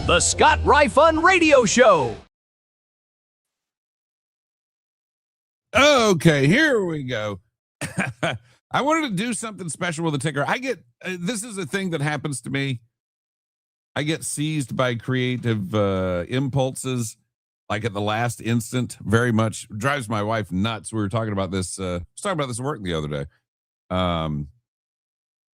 The Scott Ryfun Radio Show. Okay, here we go. I wanted to do something special with the ticker. This is a thing that happens to me. I get seized by creative impulses, like at the last instant. Very much drives my wife nuts. We were talking about this. I was talking about this at work the other day.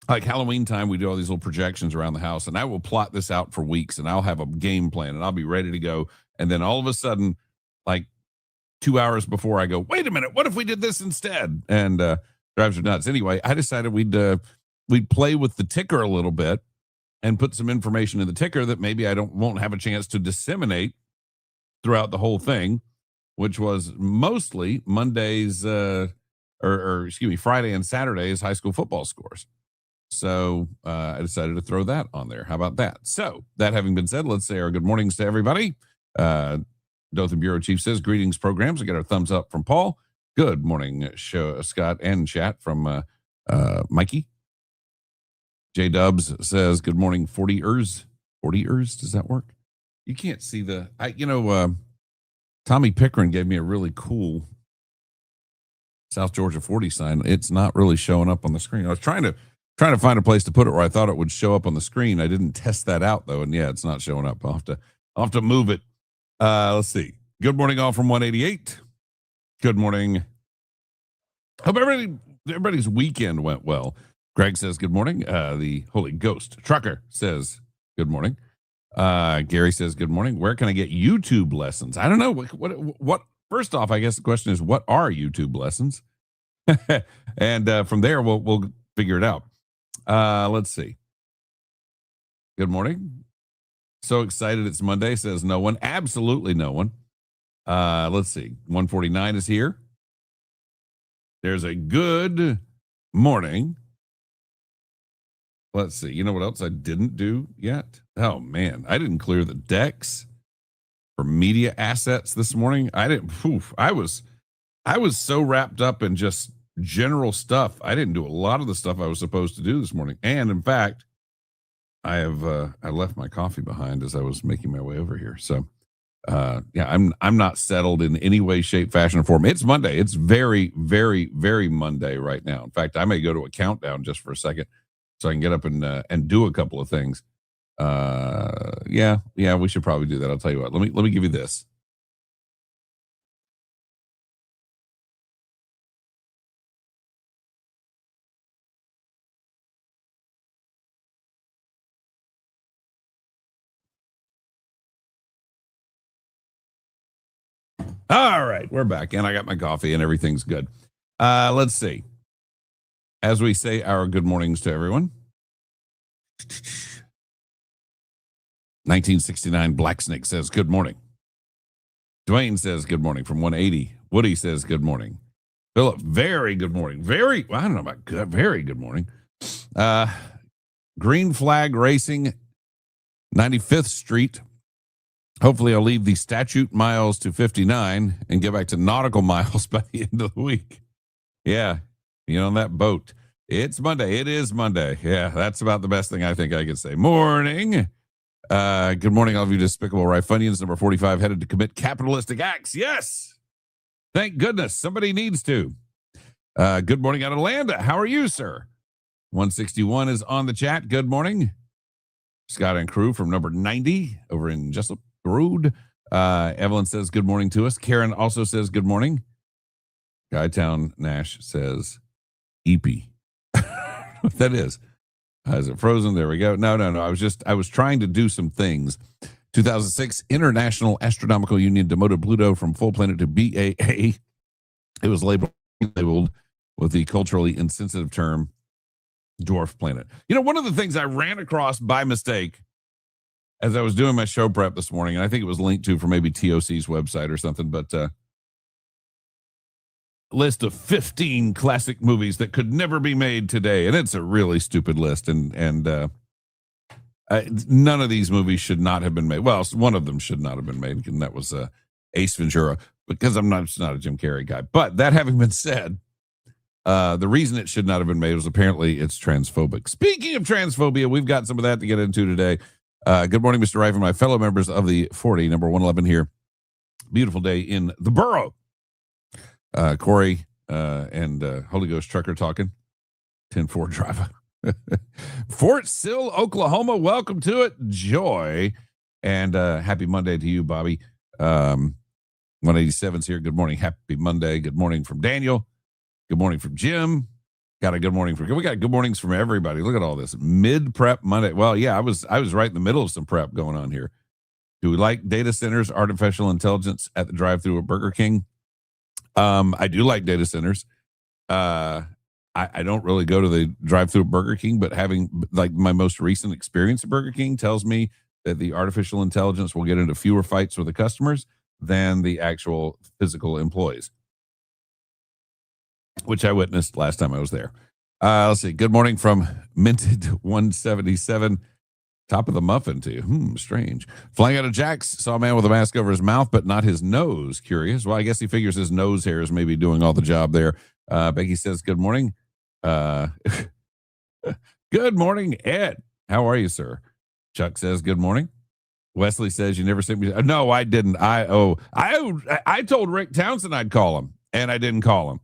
Like Halloween time, we do all these little projections around the house, and I will plot this out for weeks, and I'll have a game plan, and I'll be ready to go. And then all of a sudden, like 2 hours before, I go, wait a minute, what if we did this instead? And drives her nuts. Anyway, I decided we'd play with the ticker a little bit and put some information in the ticker that maybe I won't have a chance to disseminate throughout the whole thing, which was mostly Mondays, Friday and Saturday's high school football scores. So I decided to throw that on there. How about that? So that having been said, let's say our good mornings to everybody. Dothan Bureau Chief says, greetings programs. I get our thumbs up from Paul. Good morning, show, Scott and chat from Mikey. J Dubs says, good morning, 40ers. 40ers, does that work? You can't see Tommy Pickering gave me a really cool South Georgia 40 sign. It's not really showing up on the screen. I was trying to find a place to put it where I thought it would show up on the screen. I didn't test that out though, and yeah, it's not showing up. I'll have to move it. Let's see. Good morning, all from 188. Good morning. Hope everybody's weekend went well. Greg says good morning. The Holy Ghost Trucker says good morning. Gary says good morning. Where can I get YouTube lessons? I don't know. What? First off, I guess the question is, what are YouTube lessons? And from there, we'll figure it out. Let's see. Good morning. So excited it's Monday, says no one. Absolutely no one. Let's see. 149 is here. There's a good morning. Let's see. You know what else I didn't do yet? Oh, man. I didn't clear the decks for media assets this morning. I was so wrapped up in just general stuff. I didn't do a lot of the stuff I was supposed to do this morning. And in fact, I left my coffee behind as I was making my way over here. So I'm not settled in any way, shape, fashion, or form. It's Monday. It's very, very, very Monday right now. In fact, I may go to a countdown just for a second so I can get up and do a couple of things. Yeah, we should probably do that. I'll tell you what. Let me give you this. All right, we're back, and I got my coffee, and everything's good. Let's see. As we say our good mornings to everyone. 1969 Black Snake says good morning. Dwayne says good morning from 180. Woody says good morning. Philip, very good morning. I don't know about good, very good morning. Green Flag Racing, 95th Street. Hopefully I'll leave the statute miles to 59 and get back to nautical miles by the end of the week. Yeah, on that boat. It's Monday. It is Monday. Yeah, that's about the best thing I think I could say. Morning. Good morning, all of you despicable Ryfunians. Number 45 headed to commit capitalistic acts. Yes. Thank goodness. Somebody needs to. Good morning out of Atlanta. How are you, sir? 161 is on the chat. Good morning. Scott and crew from number 90 over in Jessup. Rude. Evelyn says good morning to us. Karen also says good morning. Guytown Nash says EP. What that is it frozen? There we go. No. I was trying to do some things. 2006 International Astronomical Union demoted Pluto from full planet to BAA. It was labeled with the culturally insensitive term dwarf planet. One of the things I ran across by mistake as I was doing my show prep this morning, and I think it was linked to for maybe TOC's website or something, but list of 15 classic movies that could never be made today. And it's a really stupid list. And none of these movies should not have been made. Well, one of them should not have been made, and that was Ace Ventura, because I'm not a Jim Carrey guy. But that having been said, the reason it should not have been made was apparently it's transphobic. Speaking of transphobia, we've got some of that to get into today. Good morning, Mr. Rife and my fellow members of the 40, number 111 here. Beautiful day in the borough. Corey and Holy Ghost Trucker talking. 10-4 driver. Fort Sill, Oklahoma. Welcome to it. Joy. And happy Monday to you, Bobby. 187's here. Good morning. Happy Monday. Good morning from Daniel. Good morning from Jim. Got a good morning we got good mornings from everybody. Look at all this mid-prep Monday. Well, yeah, I was right in the middle of some prep going on here. Do we like data centers, artificial intelligence at the drive-thru at Burger King? I do like data centers. I don't really go to the drive-thru at Burger King, but having like my most recent experience at Burger King tells me that the artificial intelligence will get into fewer fights with the customers than the actual physical employees, which I witnessed last time I was there. Let's see. Good morning from Minted 177. Top of the muffin to you. Strange. Flying out of Jack's, saw a man with a mask over his mouth, but not his nose. Curious. Well, I guess he figures his nose hair is maybe doing all the job there. Becky says, good morning. Good morning, Ed. How are you, sir? Chuck says, good morning. Wesley says, you never sent me. No, I didn't. I told Rick Townsend I'd call him, and I didn't call him.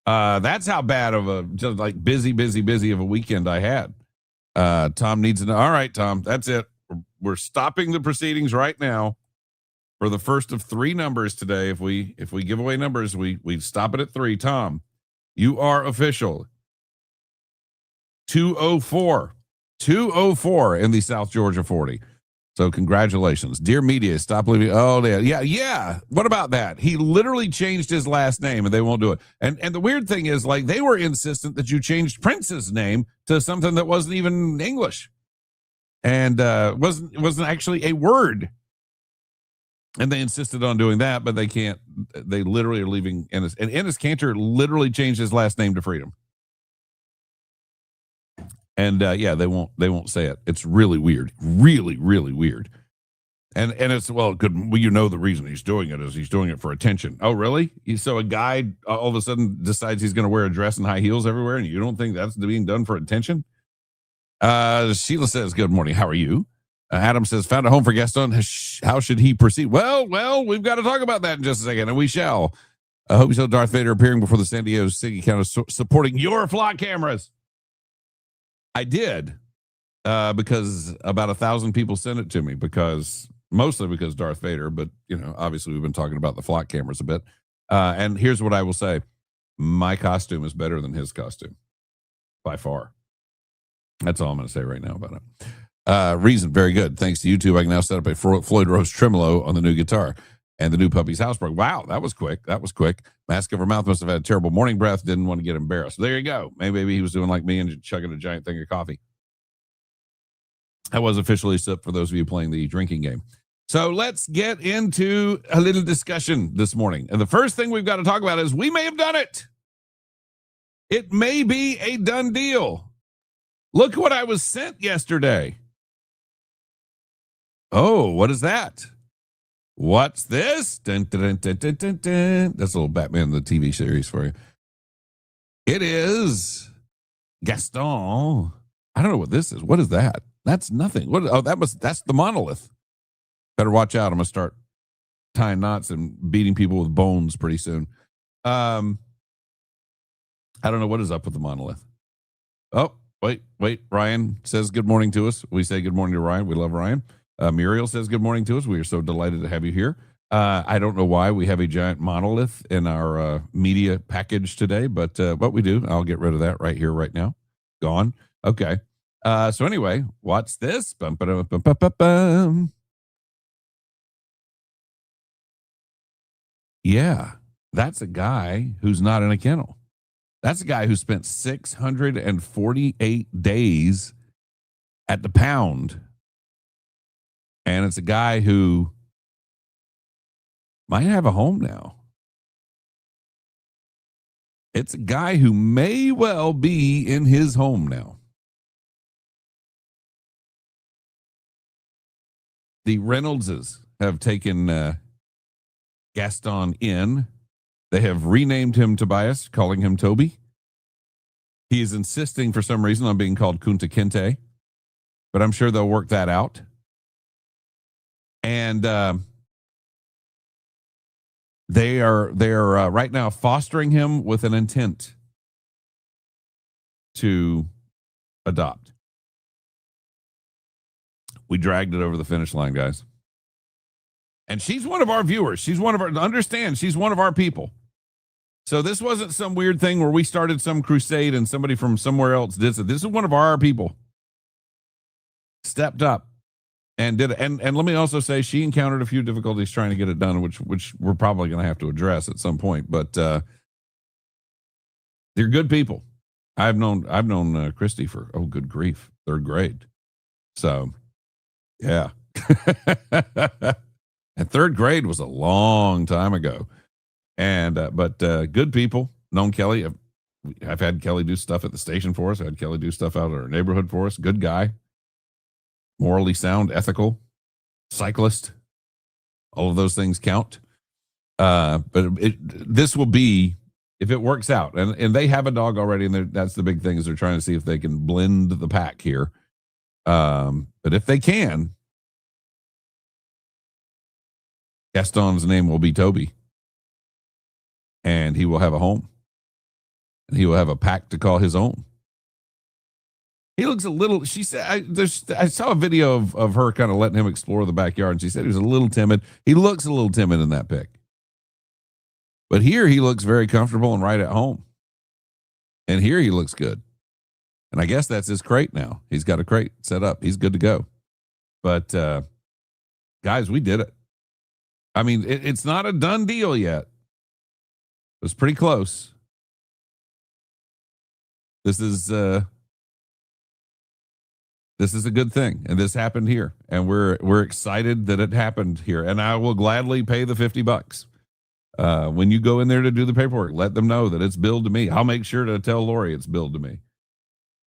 That's how bad of a, just like busy of a weekend I had. Tom needs to know. All right, Tom, that's it. We're stopping the proceedings right now for the first of 3 numbers today. If we give away numbers, we stop it at 3. Tom, you are official. 204 in the South Georgia 40. So congratulations. Dear media, stop leaving. Oh, yeah. What about that? He literally changed his last name and they won't do it. And the weird thing is, like, they were insistent that you changed Prince's name to something that wasn't even English and wasn't actually a word. And they insisted on doing that, but they can't. They literally are leaving Ennis. And Ennis Cantor literally changed his last name to Freedom. And yeah, they won't say it. It's really weird, really weird. And it's you know the reason he's doing it is he's doing it for attention. Oh, really? So a guy all of a sudden decides he's going to wear a dress and high heels everywhere, and you don't think that's being done for attention? Sheila says, "Good morning. How are you?" Adam says, "Found a home for Gaston. How should he proceed?" Well, we've got to talk about that in just a second, and we shall. I hope you saw Darth Vader appearing before the San Diego City Council supporting your flock cameras. I did, because about 1,000 people sent it to me mostly because Darth Vader, but obviously we've been talking about the flock cameras a bit. And here's what I will say. My costume is better than his costume by far. That's all I'm going to say right now about it. Reason, very good. Thanks to YouTube, I can now set up a Floyd Rose tremolo on the new guitar. And the new puppy's housebroke. Wow, that was quick. Mask over mouth must have had terrible morning breath. Didn't want to get embarrassed. There you go. Maybe he was doing like me and chugging a giant thing of coffee. I was officially sipped for those of you playing the drinking game. So let's get into a little discussion this morning. And the first thing we've got to talk about is we may have done it. It may be a done deal. Look what I was sent yesterday. Oh, what is that? What's this? Dun, dun, dun, dun, dun, dun. That's a little Batman, the TV series for you. It is Gaston. I don't know what this is. What is that? That's nothing. That's the monolith. Better watch out. I'm going to start tying knots and beating people with bones pretty soon. I don't know what is up with the monolith. Oh, wait. Ryan says good morning to us. We say good morning to Ryan. We love Ryan. Muriel says good morning to us. We are so delighted to have you here. I don't know why we have a giant monolith in our media package today, but what we do, I'll get rid of that right here, right now. Gone. Okay. So anyway, what's this? Bum, ba-dum, bum, bum, bum, bum. Yeah, that's a guy who's not in a kennel. That's a guy who spent 648 days at the pound. And it's a guy who might have a home now. It's a guy who may well be in his home now. The Reynoldses have taken Gaston in. They have renamed him Tobias, calling him Toby. He is insisting for some reason on being called Kunta Kinte, but I'm sure they'll work that out. And they are right now fostering him with an intent to adopt. We dragged it over the finish line, guys. And she's one of our viewers. She's one of our, understand, she's one of our people. So this wasn't some weird thing where we started some crusade and somebody from somewhere else did it. This is one of our people. Stepped up and did it. And let me also say she encountered a few difficulties trying to get it done, which we're probably going to have to address at some point. But they're good people. I've known Christy for, oh, good grief, 3rd grade. So, yeah. And 3rd grade was a long time ago. And, but good people. Known Kelly. I've had Kelly do stuff at the station for us. I had Kelly do stuff out in our neighborhood for us. Good guy. Morally sound, ethical, cyclist. All of those things count. But this will be, if it works out, and they have a dog already, and that's the big thing, is they're trying to see if they can blend the pack here. But if they can, Gaston's name will be Toby. And he will have a home. And he will have a pack to call his own. He looks a little, she said, I saw a video of her kind of letting him explore the backyard, and she said he was a little timid. He looks a little timid in that pic. But here he looks very comfortable and right at home. And here he looks good. And I guess that's his crate now. He's got a crate set up. He's good to go. But, guys, we did it. I mean, it's not a done deal yet. It was pretty close. This is a good thing, and this happened here, and we're excited that it happened here. And I will gladly pay the $50. When you go in there to do the paperwork, let them know that it's billed to me. I'll make sure to tell Lori it's billed to me.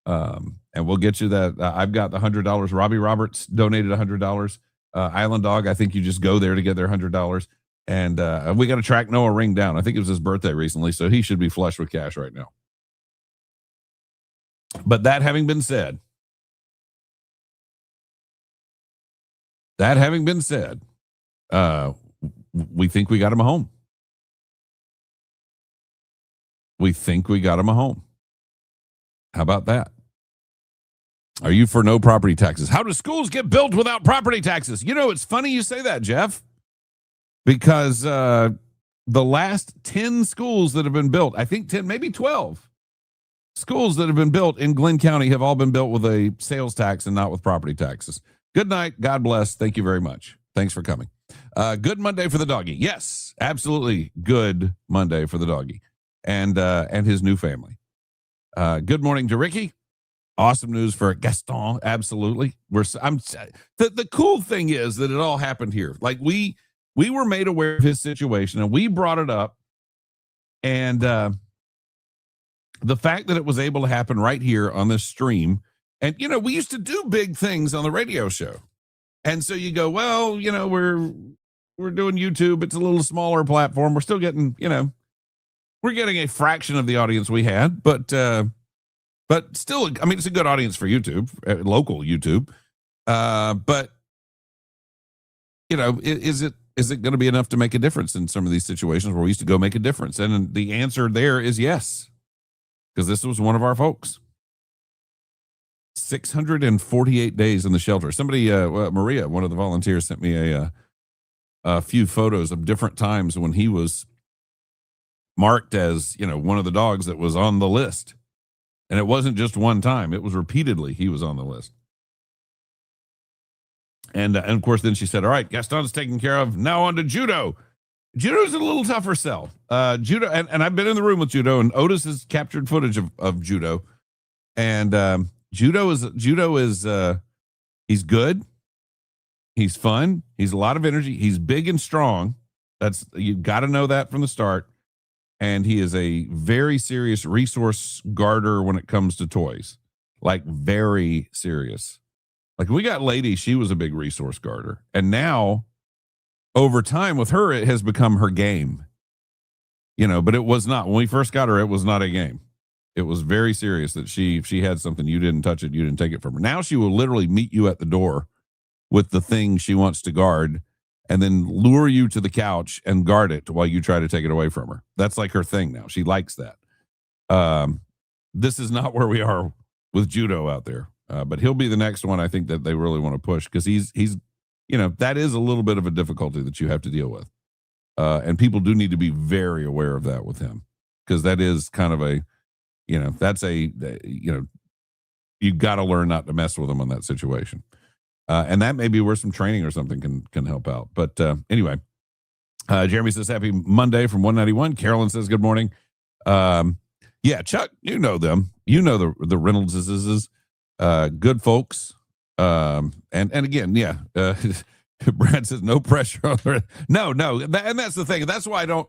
And we'll get you that. I've got the $100. Robbie Roberts donated $100. Island Dog, I think you just go there to get their $100. And we got to track Noah Ring down. I think it was his birthday recently, so he should be flush with cash right now. But that having been said, we think we got him a home. How about that? Are you for no property taxes? How do schools get built without property taxes? You know, it's funny you say that, Jeff, because the last 10 schools that have been built, I think 10, maybe 12 schools that have been built in Glenn County have all been built with a sales tax and not with property taxes. Good night. God bless. Thank you very much. Thanks for coming. Good Monday for the doggy. Yes, absolutely. Good Monday for the doggy and his new family. Good morning to Ricky. Awesome news for Gaston. Absolutely. The cool thing is that it all happened here. Like we were made aware of his situation and we brought it up. And the fact that it was able to happen right here on this stream. And, you know, we used to do big things on the radio show. And so you go, well, you know, we're doing YouTube. It's a little smaller platform. We're still getting, you know, we're getting a fraction of the audience we had, but still, I mean, it's a good audience for YouTube, local YouTube. But you know, is it going to be enough to make a difference in some of these situations where we used to go make a difference? And the answer there is yes, because this was one of our folks. 648 days in the shelter. Somebody, Maria, one of the volunteers, sent me a few photos of different times when he was marked as, you know, one of the dogs that was on the list. And it wasn't just one time. It was repeatedly he was on the list. And of course, then she said, all right, Gaston's taken care of. Now on to Judo. Judo's a little tougher sell. Judo, and I've been in the room with Judo, and Otis has captured footage of Judo. And Judo is he's good. He's fun. He's a lot of energy. He's big and strong. You've got to know that from the start. And he is a very serious resource guarder when it comes to toys. Like very serious. Like we got Lady, she was a big resource guarder. And now over time with her, it has become her game. You know, but it was not, when we first got her, it was not a game. It was very serious that if she had something, you didn't touch it, you didn't take it from her. Now she will literally meet you at the door with the thing she wants to guard and then lure you to the couch and guard it while you try to take it away from her. That's like her thing now. She likes that. This is not where we are with judo out there. But he'll be the next one I think that they really want to push, because he's that is a little bit of a difficulty that you have to deal with. And people do need to be very aware of that with him, because that is kind of a, that's a, you got to learn not to mess with him on that situation. And that may be where some training or something can help out. But anyway, Jeremy says, happy Monday from 191. Carolyn says, good morning. Yeah, Chuck, you know them. You know the Reynoldses, good folks. And again, yeah, Brad says no pressure on her. No, and that's the thing. That's why I don't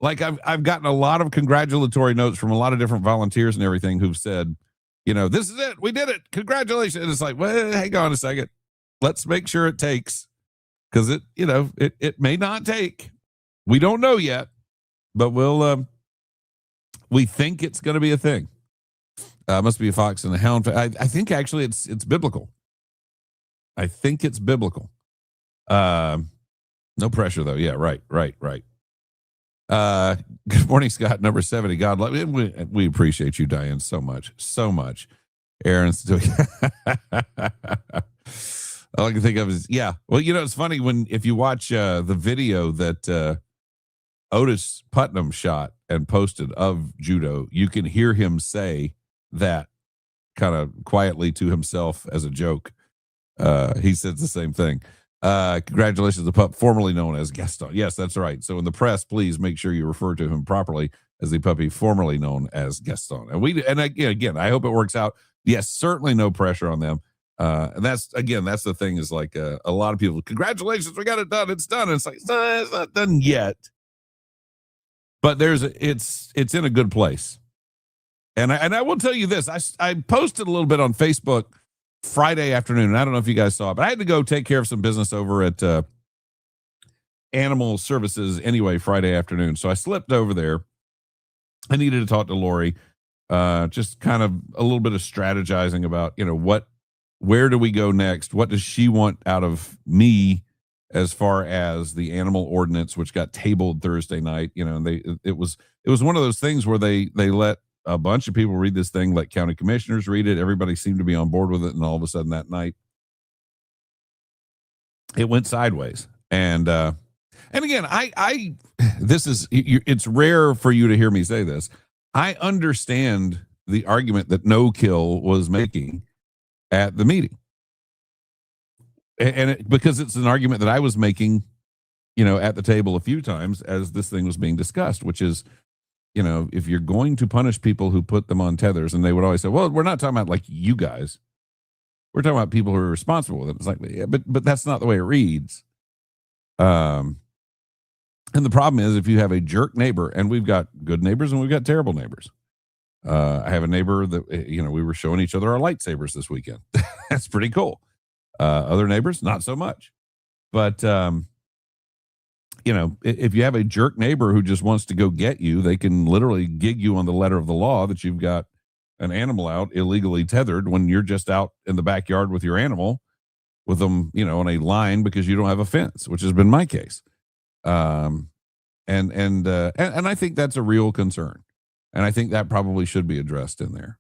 like. I've gotten a lot of congratulatory notes from a lot of different volunteers and everything who've said, this is it, we did it, congratulations. And it's like, well, hang on a second, let's make sure it takes, because it may not take. We don't know yet, but we think it's going to be a thing. Must be a fox and a hound. I think actually it's biblical. I think it's biblical. No pressure though. Yeah, right. Good morning, Scott. Number 70. God, we appreciate you, Diane, so much. Aaron's doing. All I can think of is, yeah. Well, it's funny if you watch the video that Otis Putnam shot and posted of judo, you can hear him say that kind of quietly to himself as a joke. He says the same thing. Congratulations, the pup formerly known as Gaston. Yes, that's right. So in the press, please make sure you refer to him properly as the puppy formerly known as Gaston. And again, I hope it works out. Yes, certainly no pressure on them. And that's the thing is like a lot of people, congratulations, we got it done. It's done. And it's like, it's not done yet. But it's in a good place. And I will tell you this, I posted a little bit on Facebook Friday afternoon, and I don't know if you guys saw it, but I had to go take care of some business over at Animal Services anyway Friday afternoon. So I slipped over there. I needed to talk to Lori, just kind of a little bit of strategizing about, where do we go next? What does she want out of me as far as the animal ordinance, which got tabled Thursday night? And it was one of those things where they let a bunch of people read this thing, let county commissioners read it. Everybody seemed to be on board with it. And all of a sudden that night, it went sideways. And again, it's rare for you to hear me say this. I understand the argument that No Kill was making at the meeting. And because it's an argument that I was making, at the table a few times as this thing was being discussed, which is, if you're going to punish people who put them on tethers, and they would always say, well, we're not talking about like you guys. We're talking about people who are responsible with it. It's like, yeah, but that's not the way it reads. And the problem is if you have a jerk neighbor, and we've got good neighbors and we've got terrible neighbors. I have a neighbor that, we were showing each other our lightsabers this weekend. That's pretty cool. Other neighbors, not so much. But, if you have a jerk neighbor who just wants to go get you, they can literally gig you on the letter of the law that you've got an animal out illegally tethered when you're just out in the backyard with your animal with them, on a line because you don't have a fence, which has been my case. And I think that's a real concern. And I think that probably should be addressed in there.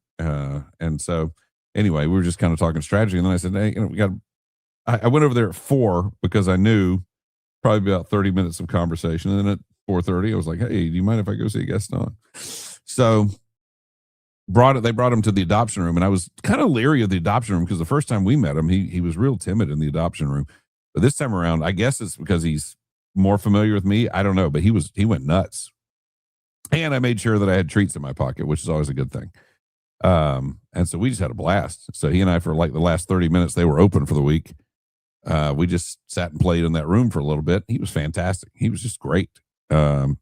And so anyway, we were just kind of talking strategy. And then I said, hey, I went over there at 4 because I knew probably about 30 minutes of conversation. And then at 4:30, I was like, hey, do you mind if I go see Gaston? So they brought him to the adoption room. And I was kind of leery of the adoption room because the first time we met him, he was real timid in the adoption room. But this time around, I guess it's because he's more familiar with me. I don't know, but he went nuts. And I made sure that I had treats in my pocket, which is always a good thing. And so we just had a blast. So he and I, for like the last 30 minutes, they were open for the week. We just sat and played in that room for a little bit. He was fantastic. He was just great. So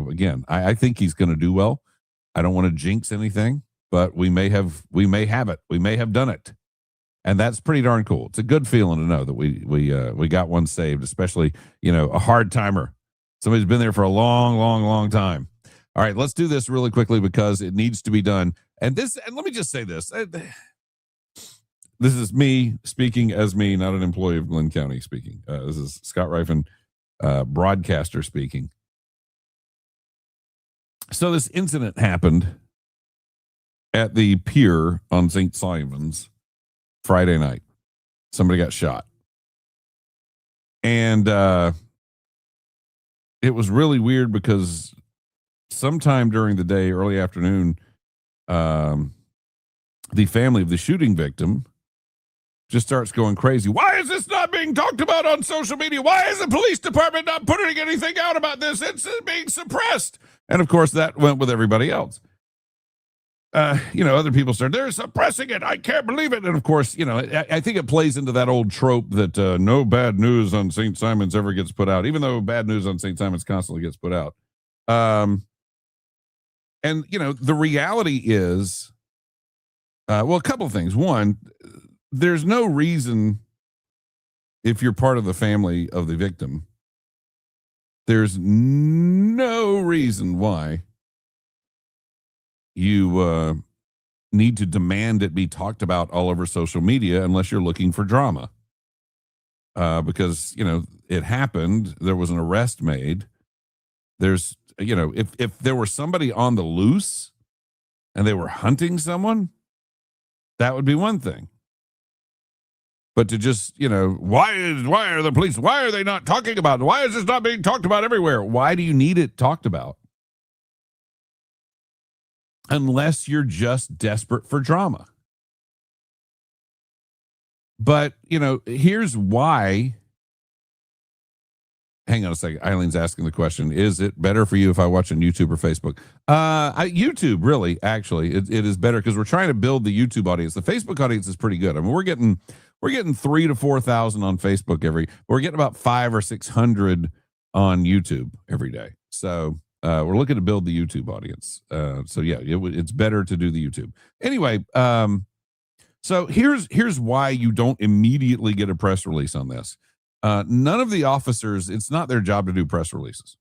again, I think he's going to do well. I don't want to jinx anything, but we may have it. We may have done it. And that's pretty darn cool. It's a good feeling to know that we got one saved, especially, a hard timer. Somebody's been there for a long, long, long time. All right, let's do this really quickly because it needs to be done. And let me just say this. This is me speaking as me, not an employee of Glenn County speaking. This is Scott Rifen broadcaster speaking. So this incident happened at the pier on St. Simon's Friday night. Somebody got shot. And it was really weird because sometime during the day, early afternoon, the family of the shooting victim just starts going crazy. Why is this not being talked about on social media? Why is the police department not putting anything out about this? It's being suppressed. And of course, that went with everybody else. Other people started, they're suppressing it. I can't believe it. And of course, I think it plays into that old trope that no bad news on St. Simon's ever gets put out, even though bad news on St. Simon's constantly gets put out. The reality is, a couple of things. One, there's no reason, if you're part of the family of the victim, there's no reason why you need to demand it be talked about all over social media unless you're looking for drama. Because, it happened. There was an arrest made. There's, if there were somebody on the loose and they were hunting someone, that would be one thing. But to just, why are the police, why are they not talking about it? Why is this not being talked about everywhere? Why do you need it talked about? Unless you're just desperate for drama. But, here's why. Hang on a second. Eileen's asking the question, is it better for you if I watch on YouTube or Facebook? YouTube, really, actually. It is better because we're trying to build the YouTube audience. The Facebook audience is pretty good. I mean, we're getting 3,000 to 4,000 on Facebook we're getting about 500 or 600 on YouTube every day. So we're looking to build the YouTube audience. It's better to do the YouTube. Anyway, so here's why you don't immediately get a press release on this. None of the officers, it's not their job to do press releases.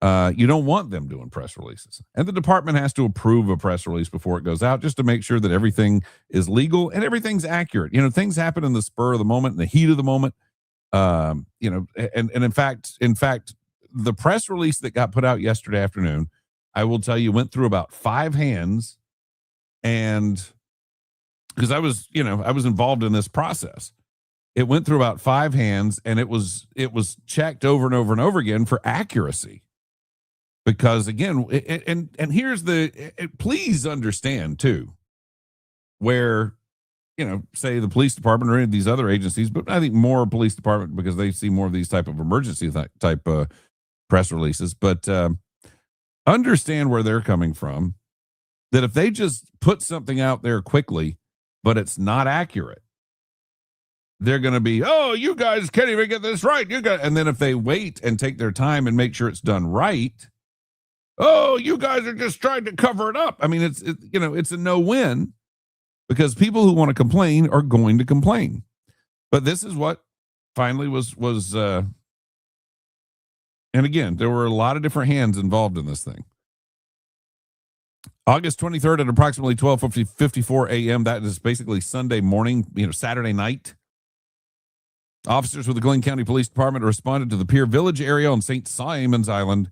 You don't want them doing press releases. And the department has to approve a press release before it goes out just to make sure that everything is legal and everything's accurate. Things happen in the spur of the moment, in the heat of the moment. And in fact, the press release that got put out yesterday afternoon, I will tell you, went through about 5 hands. And because I was involved in this process. It went through about 5 hands, and it was checked over and over and over again for accuracy. Because again, and here's please understand too, where, say the police department or any of these other agencies, but I think more police department because they see more of these type of emergency type press releases. But understand where they're coming from, that if they just put something out there quickly, but it's not accurate, they're going to be, oh, you guys can't even get this right. And then if they wait and take their time and make sure it's done right, oh, you guys are just trying to cover it up. I mean, it's a no-win because people who want to complain are going to complain. But this is what finally was and again, there were a lot of different hands involved in this thing. August 23rd at approximately 12:54 a.m. That is basically Sunday morning, Saturday night. Officers with the Glynn County Police Department responded to the Pier Village area on St. Simon's Island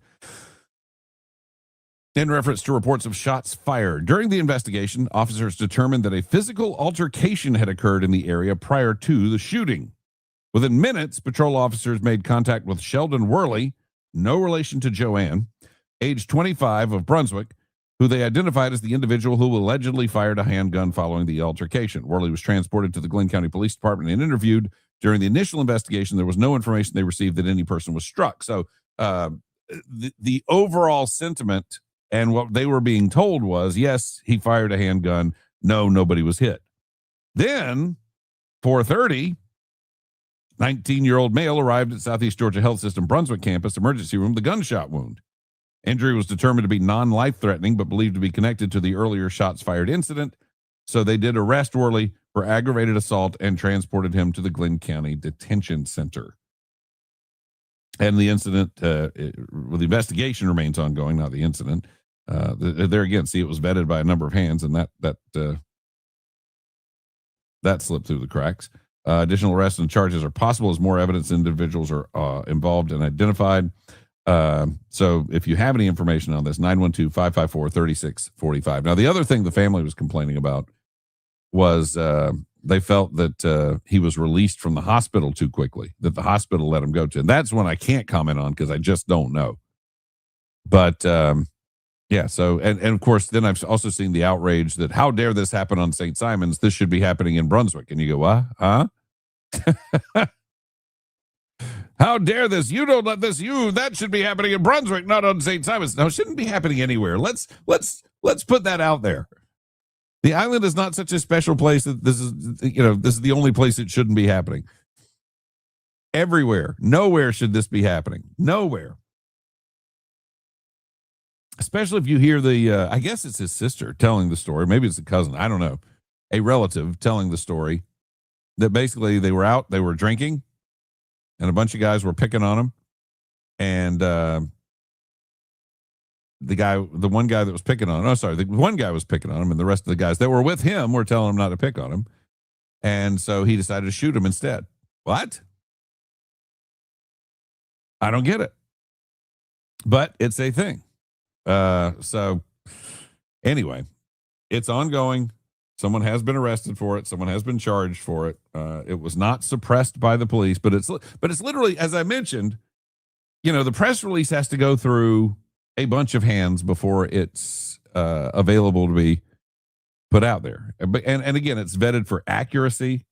in reference to reports of shots fired. During the investigation, officers determined that a physical altercation had occurred in the area prior to the shooting. Within minutes, patrol officers made contact with Sheldon Worley, no relation to Joanne, age 25, of Brunswick, who they identified as the individual who allegedly fired a handgun following the altercation. Worley was transported to the Glynn County Police Department and interviewed. During the initial investigation, there was no information they received that any person was struck. So the overall sentiment and what they were being told was, yes, he fired a handgun. No, nobody was hit. Then, 4:30, 19-year-old male arrived at Southeast Georgia Health System Brunswick campus emergency room with a gunshot wound. Injury was determined to be non-life-threatening, but believed to be connected to the earlier shots fired incident. So they did arrest Worley for aggravated assault and transported him to the Glynn County Detention Center. And the incident, the investigation remains ongoing, not the incident. There again, see, it was vetted by a number of hands, and that slipped through the cracks. Additional arrests and charges are possible as more evidence individuals are involved and identified. So if you have any information on this, 912-554-3645. Now, the other thing the family was complaining about was they felt that he was released from the hospital too quickly, that the hospital let him go to. And that's one I can't comment on because I just don't know. But yeah, so, and of course, then I've also seen the outrage that how dare this happen on St. Simon's? This should be happening in Brunswick. And you go, what? Huh? How dare this? You don't let this. That should be happening in Brunswick, not on St. Simon's. No, it shouldn't be happening anywhere. Let's put that out there. The island is not such a special place that this is the only place it shouldn't be happening. Everywhere, nowhere should this be happening. Nowhere. Especially if you hear I guess it's his sister telling the story. Maybe it's a cousin. I don't know. A relative telling the story that basically they were out, they were drinking, and a bunch of guys were picking on him. And the one guy that was picking on him, the one guy was picking on him, and the rest of the guys that were with him were telling him not to pick on him. And so he decided to shoot him instead. What? I don't get it. But it's a thing. So anyway, it's ongoing. Someone has been arrested for it. Someone has been charged for it. It was not suppressed by the police, but it's literally, as I mentioned, the press release has to go through a bunch of hands before it's available to be put out there. And again, it's vetted for accuracy.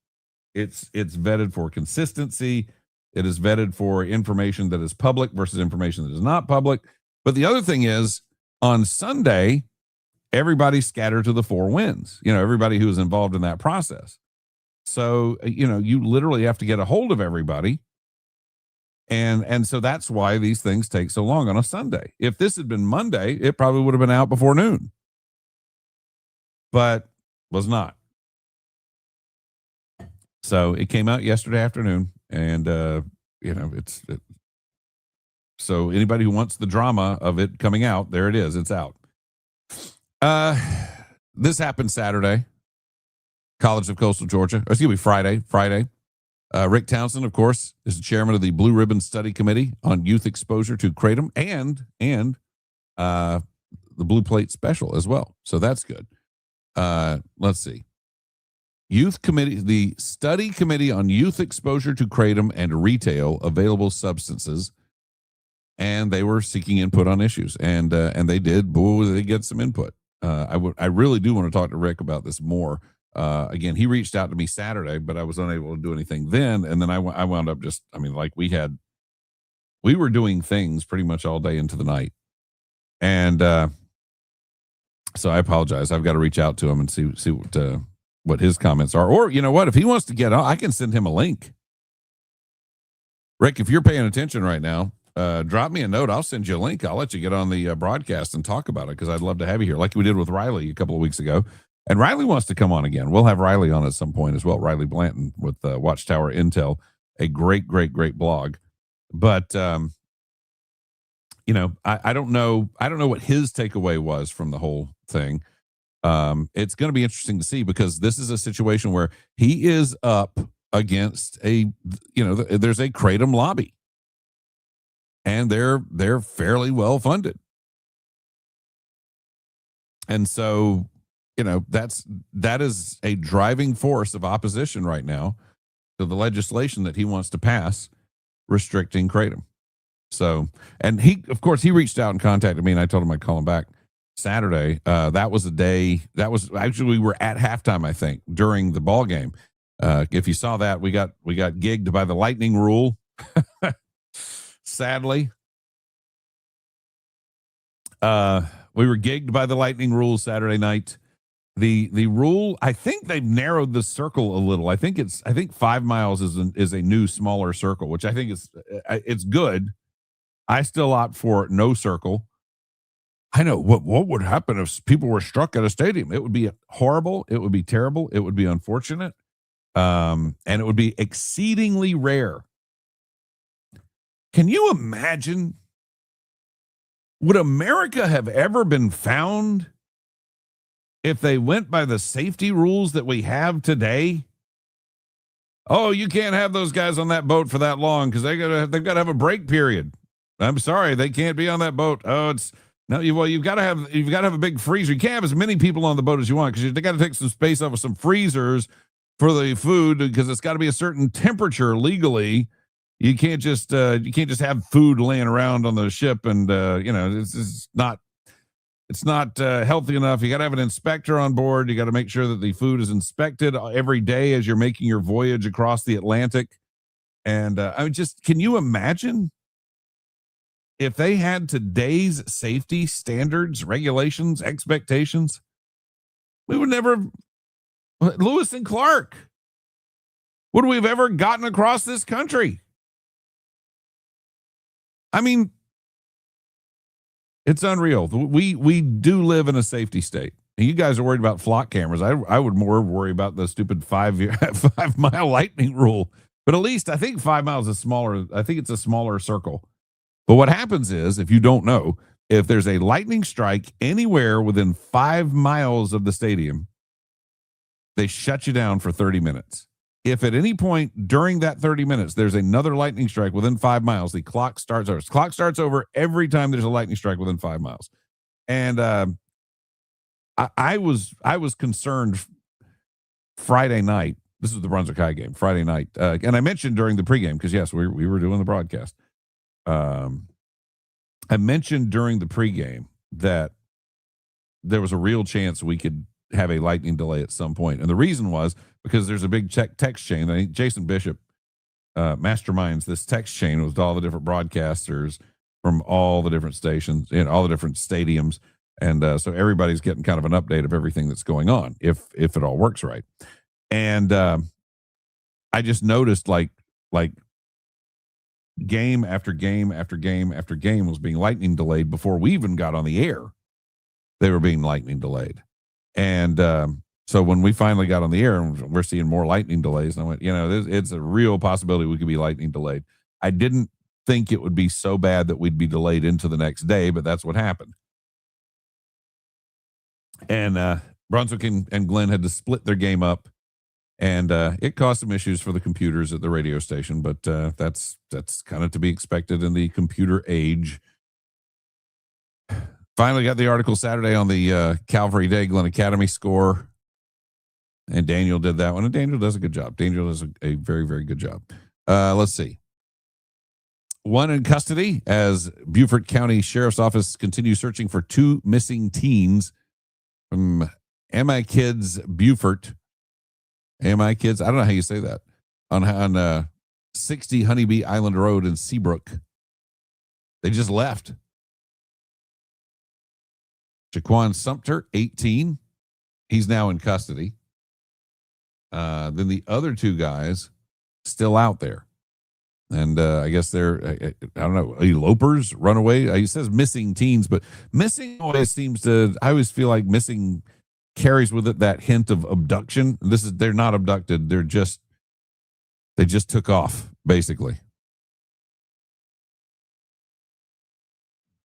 It's vetted for consistency. It is vetted for information that is public versus information that is not public. But the other thing is, on Sunday, everybody scattered to the four winds, everybody who was involved in that process. So, you literally have to get a hold of everybody. And so that's why these things take so long on a Sunday. If this had been Monday, it probably would have been out before noon, but was not. So it came out yesterday afternoon, and, so anybody who wants the drama of it coming out, there it is. It's out. This happened Saturday. College of Coastal Georgia. Friday. Rick Townsend, of course, is the chairman of the Blue Ribbon Study Committee on Youth Exposure to Kratom and the Blue Plate Special as well. So that's good. Let's see. Youth Committee, the Study Committee on Youth Exposure to Kratom and Retail Available Substances. And they were seeking input on issues, and they did. They get some input. I really do want to talk to Rick about this more. Again, he reached out to me Saturday, but I was unable to do anything then. And then I wound up we were doing things pretty much all day into the night, and so I apologize. I've got to reach out to him and see what his comments are, or if he wants to get on, I can send him a link. Rick, if you're paying attention right now, drop me a note. I'll send you a link. I'll let you get on the broadcast and talk about it, because I'd love to have you here, like we did with Riley a couple of weeks ago. And Riley wants to come on again. We'll have Riley on at some point as well. Riley Blanton with Watchtower Intel, a great blog. But I don't know what his takeaway was from the whole thing. It's going to be interesting to see, because this is a situation where he is up against there's a Kratom lobby. And they're fairly well funded. And so, that is a driving force of opposition right now to the legislation that he wants to pass restricting Kratom. So, and he reached out and contacted me, and I told him I'd call him back Saturday. That was we were at halftime, I think, during the ball game. If you saw that, we got gigged by the lightning rule. Sadly, we were gigged by the lightning rule Saturday night. The rule, I think they've narrowed the circle a little. I think 5 miles is a new smaller circle, which I think it's good. I still opt for no circle. I know what would happen if people were struck at a stadium. It would be horrible. It would be terrible. It would be unfortunate. And it would be exceedingly rare. Can you imagine? Would America have ever been found if they went by the safety rules that we have today? Oh, you can't have those guys on that boat for that long because they've got to have a break period. I'm sorry, they can't be on that boat. Oh, it's no. You've got to have a big freezer. You can't have as many people on the boat as you want because they got to take some space off of some freezers for the food because it's got to be a certain temperature legally. You can't just have food laying around on the ship and it's not healthy enough. You got to have an inspector on board. You got to make sure that the food is inspected every day as you're making your voyage across the Atlantic. And can you imagine if they had today's safety standards, regulations, expectations? We would never, Lewis and Clark, would we have ever gotten across this country? I mean, it's unreal. We do live in a safety state. And you guys are worried about flock cameras. I would more worry about the stupid 5 mile lightning rule. But at least I think 5 miles is smaller. I think it's a smaller circle. But what happens is, if you don't know, if there's a lightning strike anywhere within 5 miles of the stadium, they shut you down for 30 minutes. If at any point during that 30 minutes there's another lightning strike within 5 miles, the clock starts over. Clock starts over every time there's a lightning strike within 5 miles. And I was concerned Friday night. This is the Brunswick High game, Friday night. And I mentioned during the pregame, because yes, we were doing the broadcast. I mentioned during the pregame that there was a real chance we could have a lightning delay at some point. And the reason was because there's a big text chain. I think Jason Bishop masterminds this text chain with all the different broadcasters from all the different stations and all the different stadiums. And so everybody's getting kind of an update of everything that's going on, if it all works right. And I just noticed like game after game after game after game was being lightning delayed before we even got on the air. They were being lightning delayed. And so when we finally got on the air, we're seeing more lightning delays. And I went, it's a real possibility we could be lightning delayed. I didn't think it would be so bad that we'd be delayed into the next day, but that's what happened. And Brunswick and Glenn had to split their game up. And it caused some issues for the computers at the radio station, but that's kind of to be expected in the computer age. Finally got the article Saturday on the Calvary Day Glen Academy score. And Daniel did that one. And Daniel does a good job. Daniel does a very, very good job. Let's see. One in custody as Beaufort County Sheriff's Office continues searching for 2 missing teens from MI Kids Beaufort. MI Kids, I don't know how you say that. On 60 Honeybee Island Road in Seabrook. They just left. Jaquan Sumter, 18. He's now in custody. Then the other 2 guys still out there. And I guess they're, I don't know, elopers, runaway. He says missing teens, but missing always seems to, I always feel like missing carries with it that hint of abduction. They're not abducted. They just took off, basically.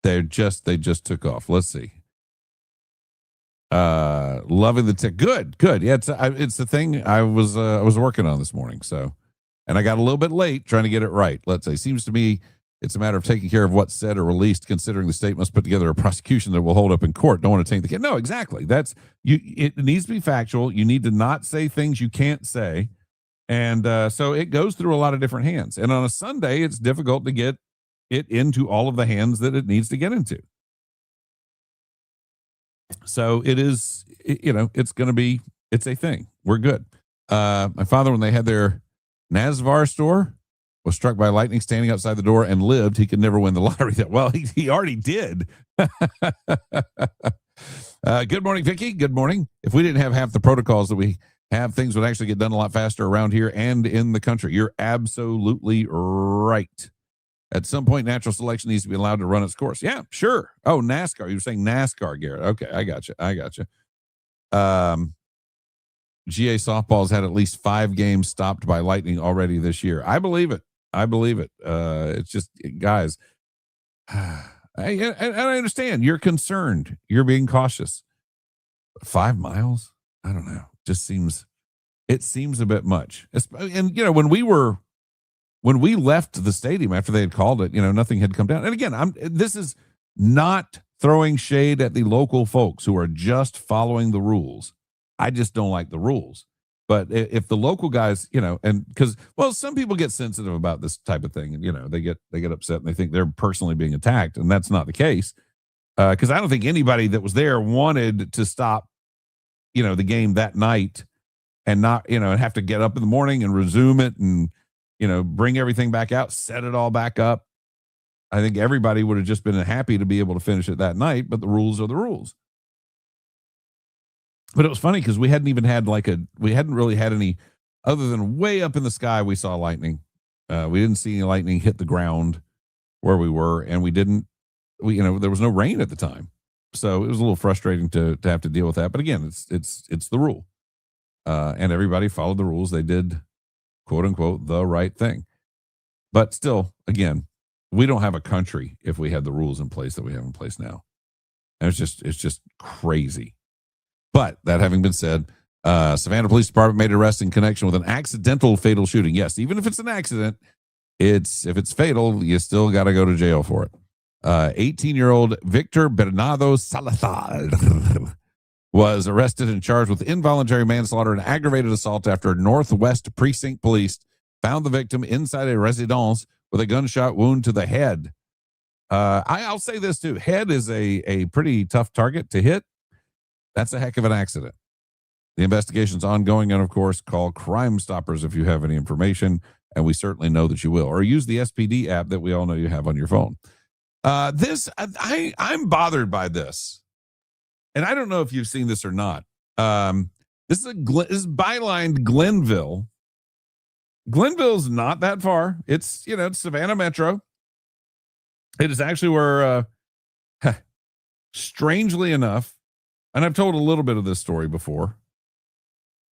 They just took off. Let's see. Loving the tick. Good. Yeah, it's the thing I was working on this morning. So, and I got a little bit late trying to get it right. Let's say, seems to me it's a matter of taking care of what's said or released, considering the state must put together a prosecution that will hold up in court. Don't want to taint the kid. No, exactly. That's you. It needs to be factual. You need to not say things you can't say. And so it goes through a lot of different hands. And on a Sunday, it's difficult to get it into all of the hands that it needs to get into. So it is, it's going to be, it's a thing. We're good. My father, when they had their Nasvar store, was struck by lightning standing outside the door and lived. He could never win the lottery. Well, he already did. Good morning, Vicki. Good morning. If we didn't have half the protocols that we have, things would actually get done a lot faster around here and in the country. You're absolutely right. At some point, natural selection needs to be allowed to run its course. Yeah, sure. Oh, NASCAR. You were saying NASCAR, Garrett. Okay, I got you. GA softball's had at least 5 games stopped by lightning already this year. I believe it. It's just, guys, I understand you're concerned. You're being cautious. 5 miles? I don't know. Just seems, it seems a bit much. And, when we left the stadium after they had called it, nothing had come down. And again, this is not throwing shade at the local folks who are just following the rules. I just don't like the rules. But if the local guys, and because, some people get sensitive about this type of thing, and they get upset and they think they're personally being attacked, and that's not the case. Because I don't think anybody that was there wanted to stop, the game that night and not, and have to get up in the morning and resume it and, bring everything back out, set it all back up. I think everybody would have just been happy to be able to finish it that night, but the rules are the rules. But it was funny because we hadn't really had any, other than way up in the sky, we saw lightning. We didn't see any lightning hit the ground where we were, and there was no rain at the time. So it was a little frustrating to have to deal with that. But again, it's the rule. And everybody followed the rules. They did, quote unquote, the right thing. But still, again, we don't have a country if we had the rules in place that we have in place now. And it's just crazy. But that having been said, Savannah Police Department made an arrest in connection with an accidental fatal shooting. Yes, even if it's an accident, if it's fatal, you still got to go to jail for it. 18-year-old Victor Bernardo Salazar was arrested and charged with involuntary manslaughter and aggravated assault after Northwest Precinct Police found the victim inside a residence with a gunshot wound to the head. I'll say this too. Head is a pretty tough target to hit. That's a heck of an accident. The investigation's ongoing, and of course, call Crime Stoppers if you have any information, and we certainly know that you will. Or use the SPD app that we all know you have on your phone. I'm bothered by this, and I don't know if you've seen this or not. This is bylined Glenville. Glenville's not that far. It's Savannah Metro. It is actually where, strangely enough, and I've told a little bit of this story before.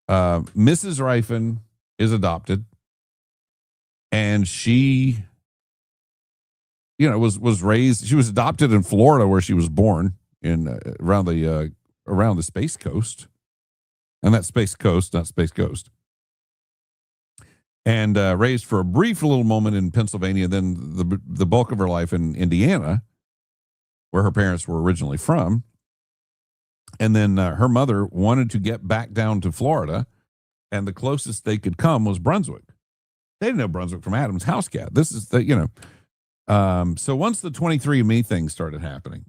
Mrs. Rifen is adopted, and she, was raised. She was adopted in Florida, where she was born in around the Space Coast, and that's Space Coast, not Space Ghost. And raised for a brief little moment in Pennsylvania, then the bulk of her life in Indiana, where her parents were originally from. And then her mother wanted to get back down to Florida, and the closest they could come was Brunswick. They didn't know Brunswick from Adam's house cat. This is so once the 23andMe thing started happening,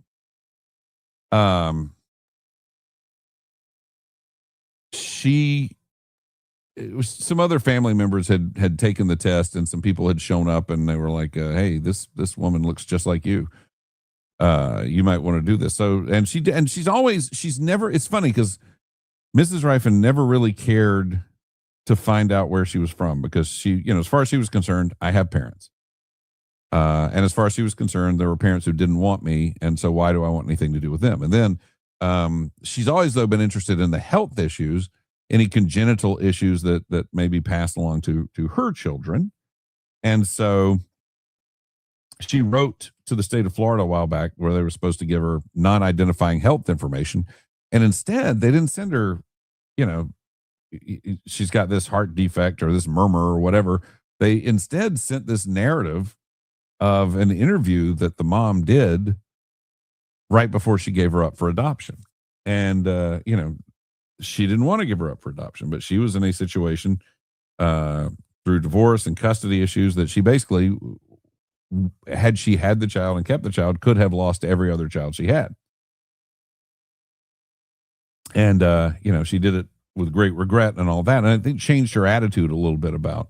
some other family members had taken the test, and some people had shown up, and they were like, hey, this woman looks just like you. You might want to do this. So, she's never, it's funny because Mrs. Rifen never really cared to find out where she was from, because she, as far as she was concerned, I have parents. And as far as she was concerned, there were parents who didn't want me. And so why do I want anything to do with them? And then, she's always, though, been interested in the health issues, any congenital issues that may be passed along to her children. And so she wrote to the state of Florida a while back, where they were supposed to give her non-identifying health information. And instead, they didn't send her, she's got this heart defect or this murmur or whatever. They instead sent this narrative of an interview that the mom did right before she gave her up for adoption. And, she didn't want to give her up for adoption, but she was in a situation through divorce and custody issues that she basically, had she had the child and kept the child, could have lost every other child she had. And, she did it with great regret and all that. And I think changed her attitude a little bit about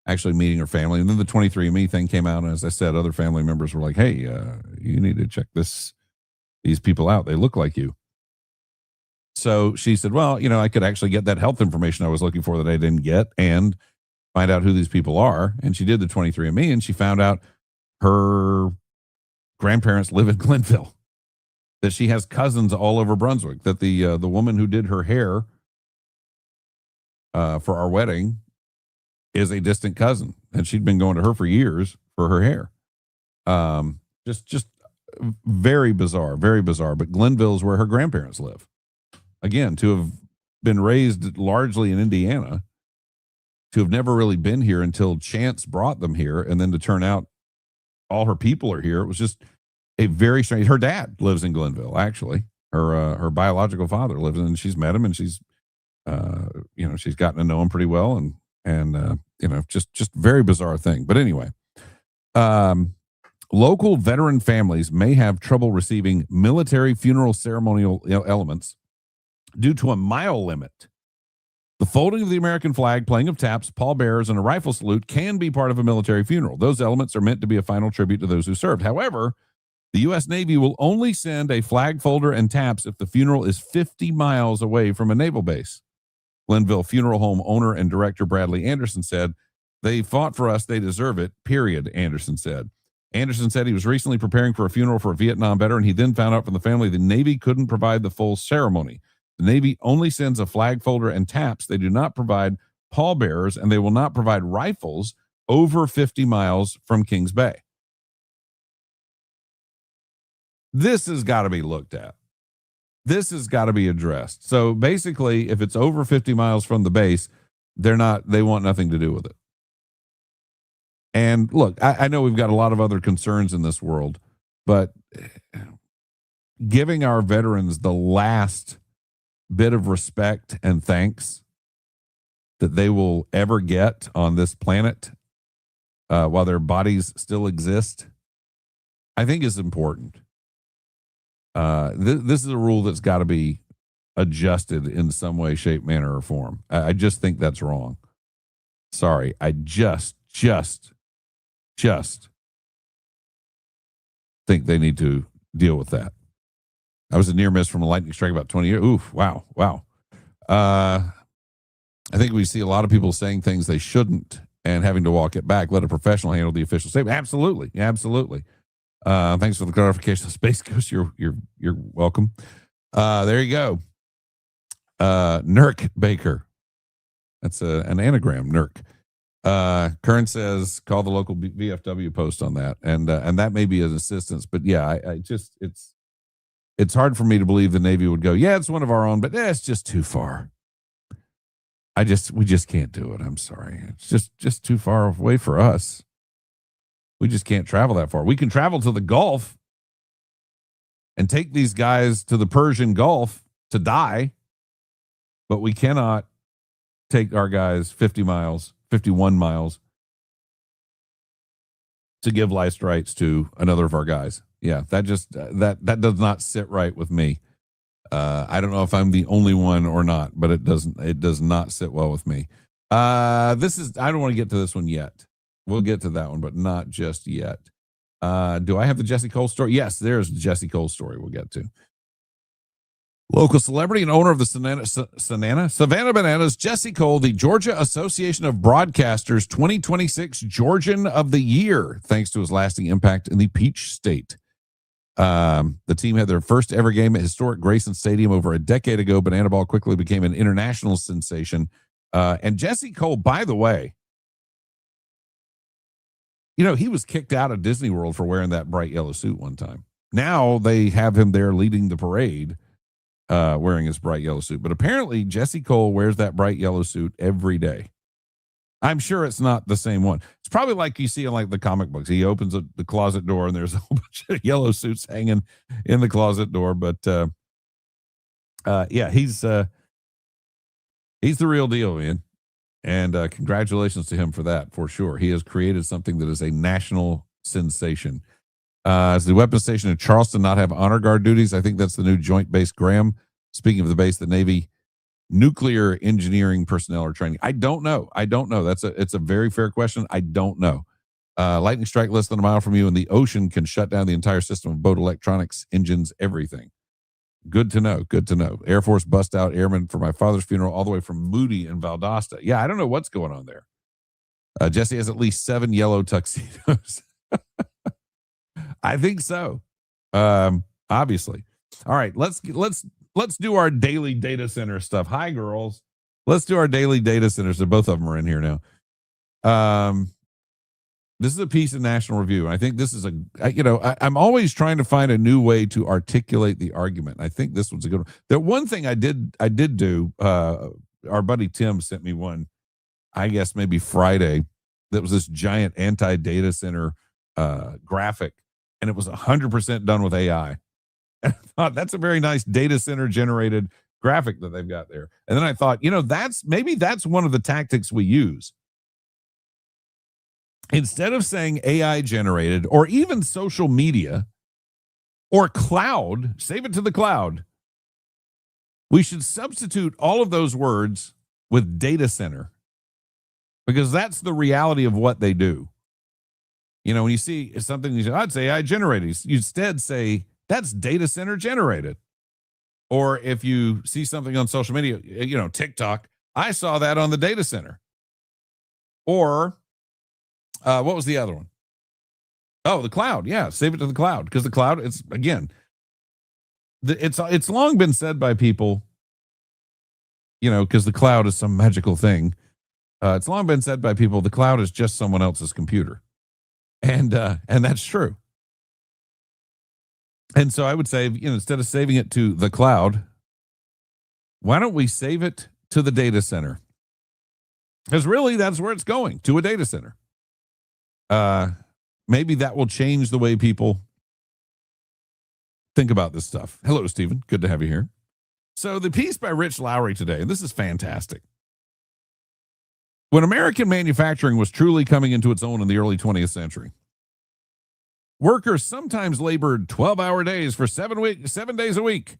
actually meeting her family. And then the 23andMe thing came out. And as I said, other family members were like, hey, you need to check these people out. They look like you. So she said, well, I could actually get that health information I was looking for that I didn't get and find out who these people are. And she did the 23andMe, and she found out her grandparents live in Glenville, that she has cousins all over Brunswick, that the woman who did her hair for our wedding is a distant cousin, and she'd been going to her for years for her hair. Just very bizarre, very bizarre. But Glenville is where her grandparents live. Again, to have been raised largely in Indiana, to have never really been here until chance brought them here, and then to turn out all her people are here. It was just a very strange. Her dad lives in Glenville, actually. Her biological father lives in, and she's met him, and she's she's gotten to know him pretty well, and just very bizarre thing. But anyway, local veteran families may have trouble receiving military funeral ceremonial elements due to a mile limit. The folding of the American flag, playing of taps, pallbearers, and a rifle salute can be part of a military funeral. Those elements are meant to be a final tribute to those who served. However, the U.S. Navy will only send a flag folder and taps if the funeral is 50 miles away from a naval base. Glenville Funeral Home owner and director Bradley Anderson said, "They fought for us. They deserve it, period," Anderson said. Anderson said he was recently preparing for a funeral for a Vietnam veteran. He then found out from the family the Navy couldn't provide the full ceremony. The Navy only sends a flag folder and taps. They do not provide pallbearers, and they will not provide rifles over 50 miles from Kings Bay. This has got to be looked at. This has got to be addressed. So basically, if it's over 50 miles from the base, they want nothing to do with it. And look, I know we've got a lot of other concerns in this world, but giving our veterans the last bit of respect and thanks that they will ever get on this planet while their bodies still exist, I think is important. This is a rule that's got to be adjusted in some way, shape, manner, or form. I just think that's wrong. Sorry, I just think they need to deal with that. I was a near miss from a lightning strike about 20 years. Oof, wow. I think we see a lot of people saying things they shouldn't and having to walk it back. Let a professional handle the official statement. Absolutely. Thanks for the clarification. Space Ghost, you're welcome. There you go. Nurk Baker. That's an anagram, Nurk. Kern says, call the local VFW post on that. And that may be an assistance, but yeah, it's hard for me to believe the Navy would go, yeah, it's one of our own, but it's just too far. We just can't do it. I'm sorry. It's just too far away for us. We just can't travel that far. We can travel to the Gulf and take these guys to the Persian Gulf to die, but we cannot take our guys 51 miles to give last rites to another of our guys. Yeah, that does not sit right with me. I don't know if I'm the only one or not, but it does not sit well with me. I don't want to get to this one yet. We'll get to that one, but not just yet. Do I have the Jesse Cole story? Yes, there's the Jesse Cole story we'll get to. Local celebrity and owner of the Savannah Bananas, Jesse Cole, the Georgia Association of Broadcasters 2026 Georgian of the Year, thanks to his lasting impact in the Peach State. The team had their first ever game at historic Grayson Stadium over a decade ago. Banana Ball quickly became an international sensation. And Jesse Cole, by the way, he was kicked out of Disney World for wearing that bright yellow suit one time. Now they have him there leading the parade, wearing his bright yellow suit. But apparently Jesse Cole wears that bright yellow suit every day. I'm sure it's not the same one. It's probably like you see in like the comic books. He opens the closet door and there's a whole bunch of yellow suits hanging in the closet door. But yeah, he's the real deal, man. And congratulations to him for that, for sure. He has created something that is a national sensation. Does the weapons station in Charleston not have honor guard duties? I think that's the new Joint Base Graham. Speaking of the base, the Navy nuclear engineering personnel are training. I don't know. It's a very fair question. I don't know. Lightning strike less than a mile from you in the ocean can shut down the entire system of boat electronics, engines, everything. Good to know. Air Force bust out airmen for my father's funeral all the way from Moody and Valdosta. Yeah, I don't know what's going on there. Jesse has at least 7 yellow tuxedos. I think so. Obviously. All right, let's do our daily data center stuff. Hi, girls. Let's do our daily data centers. So both of them are in here now. This is a piece in National Review. And I think this is I'm always trying to find a new way to articulate the argument. I think this one's a good one. The one thing I did do, our buddy Tim sent me one I guess maybe Friday, that was this giant anti-data center graphic, and it was 100% done with AI. And I thought that's a very nice data center generated graphic that they've got there. And then I thought, that's one of the tactics we use. Instead of saying AI generated or even social media or cloud, save it to the cloud, we should substitute all of those words with data center, because that's the reality of what they do. When you see something, you say, I'd say AI generated. You instead say, that's data center generated. Or if you see something on social media, TikTok, I saw that on the data center. Or what was the other one? Oh, the cloud. Yeah, save it to the cloud, because the cloud, it's long been said by people, because the cloud is some magical thing. It's long been said by people, the cloud is just someone else's computer. And that's true. And so I would say, instead of saving it to the cloud, why don't we save it to the data center? Because really, that's where it's going, to a data center. Maybe that will change the way people think about this stuff. Hello, Stephen. Good to have you here. So the piece by Rich Lowry today, this is fantastic. When American manufacturing was truly coming into its own in the early 20th century, workers sometimes labored 12-hour days for 7 days a week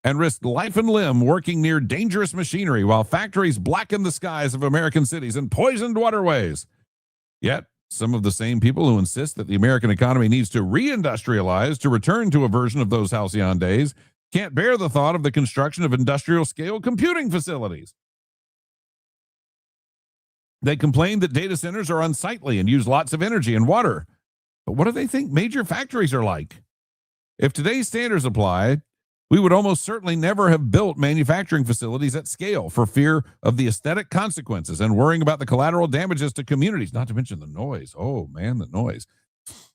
and risked life and limb working near dangerous machinery while factories blackened the skies of American cities and poisoned waterways. Yet, some of the same people who insist that the American economy needs to reindustrialize to return to a version of those halcyon days can't bear the thought of the construction of industrial-scale computing facilities. They complain that data centers are unsightly and use lots of energy and water. But what do they think major factories are like? If today's standards apply, we would almost certainly never have built manufacturing facilities at scale for fear of the aesthetic consequences and worrying about the collateral damages to communities, not to mention the noise. Oh, man, the noise,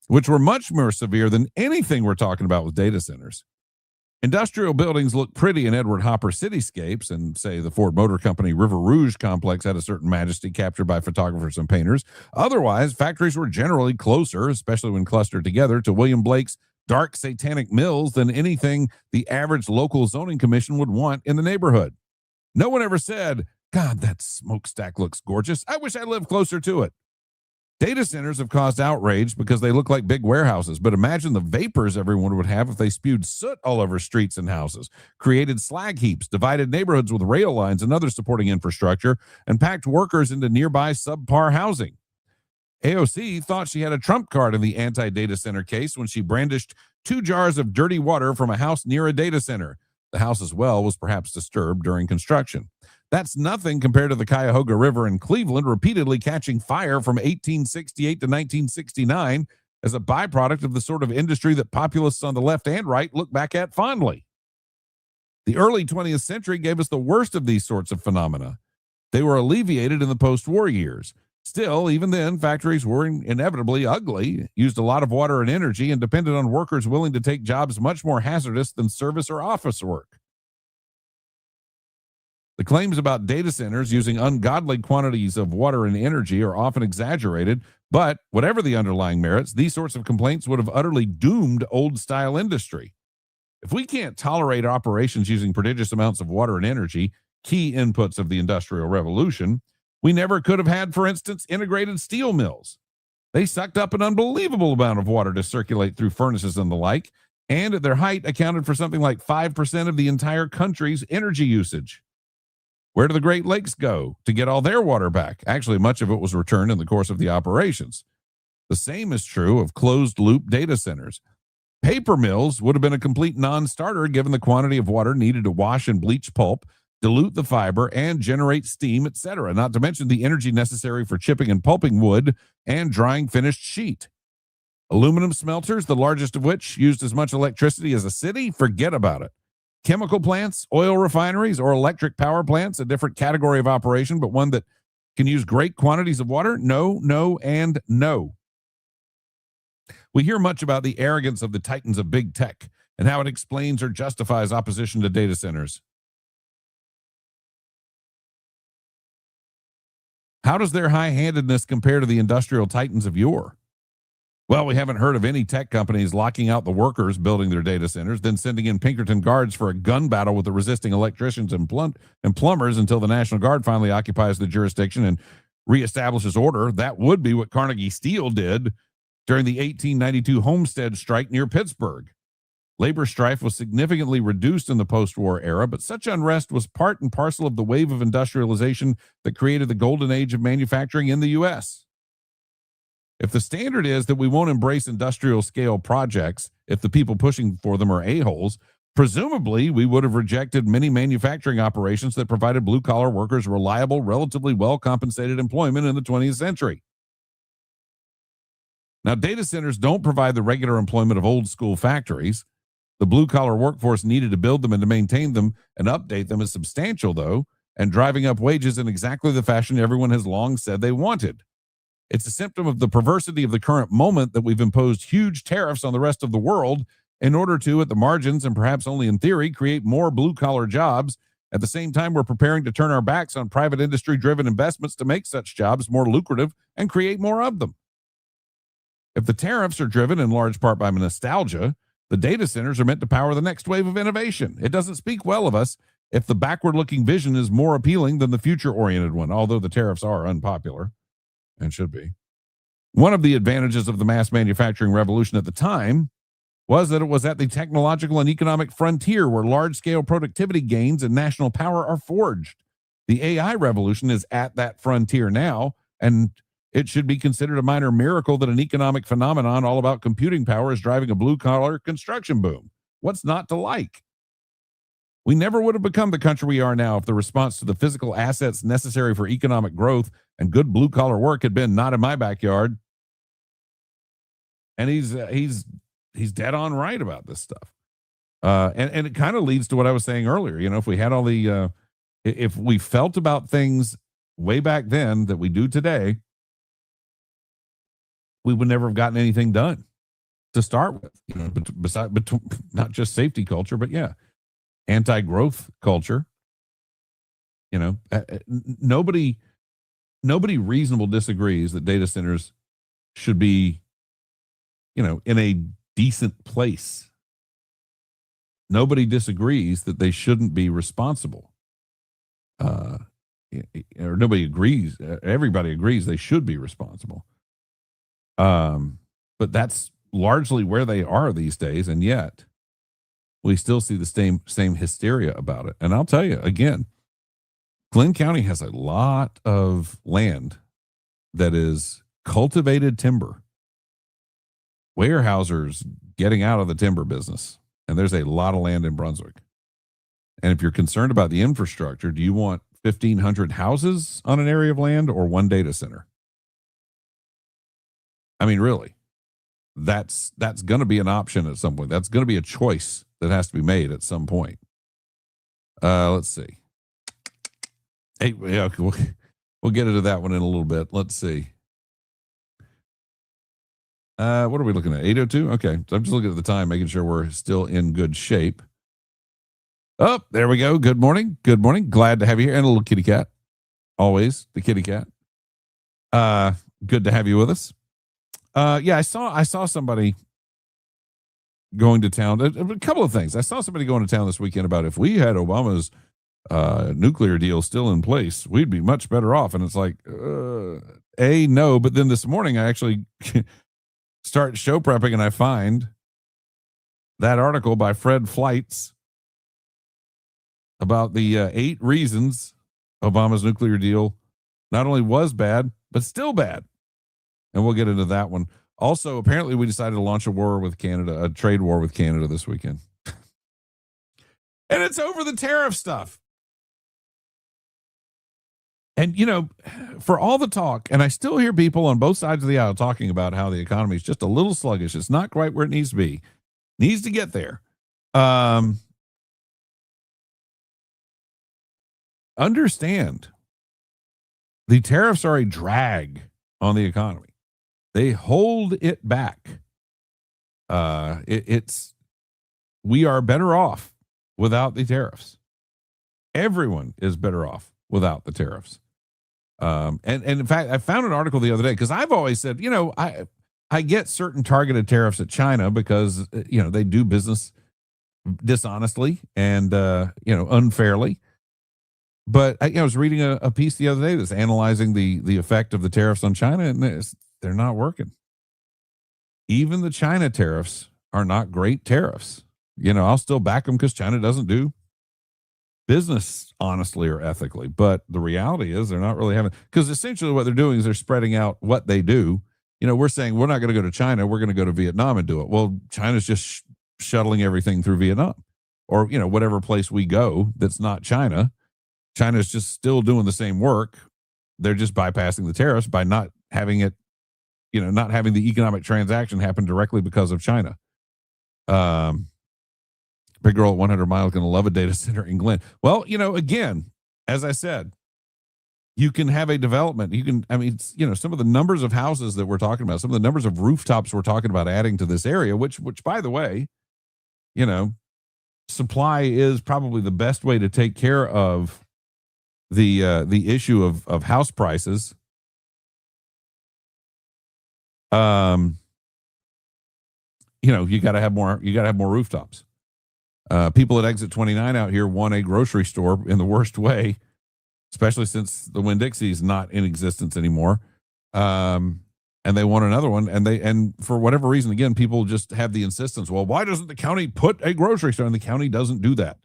which were much more severe than anything we're talking about with data centers. Industrial buildings look pretty in Edward Hopper cityscapes, and say the Ford Motor Company River Rouge complex had a certain majesty captured by photographers and painters. Otherwise, factories were generally closer, especially when clustered together, to William Blake's dark satanic mills than anything the average local zoning commission would want in the neighborhood. No one ever said, God, that smokestack looks gorgeous. I wish I lived closer to it. Data centers have caused outrage because they look like big warehouses, but imagine the vapors everyone would have if they spewed soot all over streets and houses, created slag heaps, divided neighborhoods with rail lines and other supporting infrastructure, and packed workers into nearby subpar housing. AOC thought she had a trump card in the anti-data center case when she brandished 2 jars of dirty water from a house near a data center. The house's well was perhaps disturbed during construction. That's nothing compared to the Cuyahoga River in Cleveland repeatedly catching fire from 1868 to 1969 as a byproduct of the sort of industry that populists on the left and right look back at fondly. The early 20th century gave us the worst of these sorts of phenomena. They were alleviated in the post-war years. Still, even then, factories were inevitably ugly, used a lot of water and energy, and depended on workers willing to take jobs much more hazardous than service or office work. The claims about data centers using ungodly quantities of water and energy are often exaggerated, but whatever the underlying merits, these sorts of complaints would have utterly doomed old-style industry. If we can't tolerate operations using prodigious amounts of water and energy, key inputs of the Industrial Revolution, we never could have had, for instance, integrated steel mills. They sucked up an unbelievable amount of water to circulate through furnaces and the like, and at their height accounted for something like 5% of the entire country's energy usage. Where do the Great Lakes go to get all their water back? Actually, much of it was returned in the course of the operations. The same is true of closed-loop data centers. Paper mills would have been a complete non-starter given the quantity of water needed to wash and bleach pulp, dilute the fiber, and generate steam, etc., not to mention the energy necessary for chipping and pulping wood and drying finished sheet. Aluminum smelters, the largest of which used as much electricity as a city, forget about it. Chemical plants, oil refineries, or electric power plants, a different category of operation, but one that can use great quantities of water? No, no, and no. We hear much about the arrogance of the titans of big tech and how it explains or justifies opposition to data centers. How does their high-handedness compare to the industrial titans of yore? Well, we haven't heard of any tech companies locking out the workers building their data centers, then sending in Pinkerton guards for a gun battle with the resisting electricians and plumbers until the National Guard finally occupies the jurisdiction and reestablishes order. That would be what Carnegie Steel did during the 1892 Homestead strike near Pittsburgh. Labor strife was significantly reduced in the post-war era, but such unrest was part and parcel of the wave of industrialization that created the golden age of manufacturing in the U.S. If the standard is that we won't embrace industrial scale projects if the people pushing for them are a-holes, presumably we would have rejected many manufacturing operations that provided blue-collar workers reliable, relatively well-compensated employment in the 20th century. Now, data centers don't provide the regular employment of old-school factories. The blue-collar workforce needed to build them and to maintain them and update them is substantial, though, and driving up wages in exactly the fashion everyone has long said they wanted. It's a symptom of the perversity of the current moment that we've imposed huge tariffs on the rest of the world in order to, at the margins and perhaps only in theory, create more blue-collar jobs. At the same time, we're preparing to turn our backs on private industry-driven investments to make such jobs more lucrative and create more of them. If the tariffs are driven in large part by nostalgia, the data centers are meant to power the next wave of innovation. It doesn't speak well of us if the backward-looking vision is more appealing than the future-oriented one, although the tariffs are unpopular. And should be. One of the advantages of the mass manufacturing revolution at the time was that it was at the technological and economic frontier where large-scale productivity gains and national power are forged. The AI revolution is at that frontier now, and it should be considered a minor miracle that an economic phenomenon all about computing power is driving a blue-collar construction boom. What's not to like? We never would have become the country we are now if the response to the physical assets necessary for economic growth and good blue-collar work had been not in my backyard. And he's dead on right about this stuff. And it kind of leads to what I was saying earlier. You know, if we had all the, if we felt about things way back then that we do today, we would never have gotten anything done to start with. You know, besides not just safety culture, but yeah. Anti-growth culture. You know, nobody reasonable disagrees that data centers should be, you know, in a decent place. Nobody disagrees that they shouldn't be responsible. Or nobody agrees. Everybody agrees they should be responsible. But that's largely where they are these days, and yet we still see the same hysteria about it. And I'll tell you again, Glenn County has a lot of land that is cultivated timber. Weyerhaeuser's getting out of the timber business, and there's a lot of land in Brunswick. And if you're concerned about the infrastructure, do you want 1,500 houses on an area of land or one data center? I mean, really, that's going to be an option at some point. That's going to be a choice that has to be made at some point. Let's see. Hey, yeah, we'll get into that one in a little bit. Let's see. What are we looking at? 8:02? Okay. So I'm just looking at the time, making sure we're still in good shape. Oh, there we go. Good morning. Good morning. Glad to have you here. And a little kitty cat. Always the kitty cat. Good to have you with us. Yeah, I saw somebody going to town. A couple of things. I saw somebody going to town this weekend about if we had Obama's nuclear deal still in place, we'd be much better off. And it's like, no. But then this morning, I actually start show prepping and I find that article by Fred Fleitz about the 8 reasons Obama's nuclear deal not only was bad, but still bad. And we'll get into that one. Also, apparently we decided to launch a war with Canada, a trade war with Canada this weekend. And it's over the tariff stuff. And, you know, for all the talk, and I still hear people on both sides of the aisle talking about how the economy is just a little sluggish. It's not quite where it needs to be. Needs to get there. Understand, the tariffs are a drag on the economy. They hold it back. We are better off without the tariffs. Everyone is better off without the tariffs. And in fact, I found an article the other day because I've always said, I get certain targeted tariffs at China because they do business dishonestly and unfairly. But I was reading a piece the other day that's analyzing the effect of the tariffs on China, and they're not working. Even the China tariffs are not great tariffs. I'll still back them because China doesn't do business honestly or ethically. But the reality is they're not really having, because essentially what they're doing is they're spreading out what they do. We're saying we're not going to go to China. We're going to go to Vietnam and do it. Well, China's just shuttling everything through Vietnam or, whatever place we go that's not China. China's just still doing the same work. They're just bypassing the tariffs by not having it, not having the economic transaction happen directly because of China. Big girl at 100 miles going to love a data center in Glen. Well, again, as I said, you can have a development. Some of the numbers of houses that we're talking about, some of the numbers of rooftops we're talking about adding to this area, which by the way, supply is probably the best way to take care of the issue of house prices. You got to have more rooftops. People at Exit 29 out here want a grocery store in the worst way, especially since the Winn-Dixie is not in existence anymore. And they want another one. And for whatever reason, again, people just have the insistence. Well, why doesn't the county put a grocery store? And the county doesn't do that.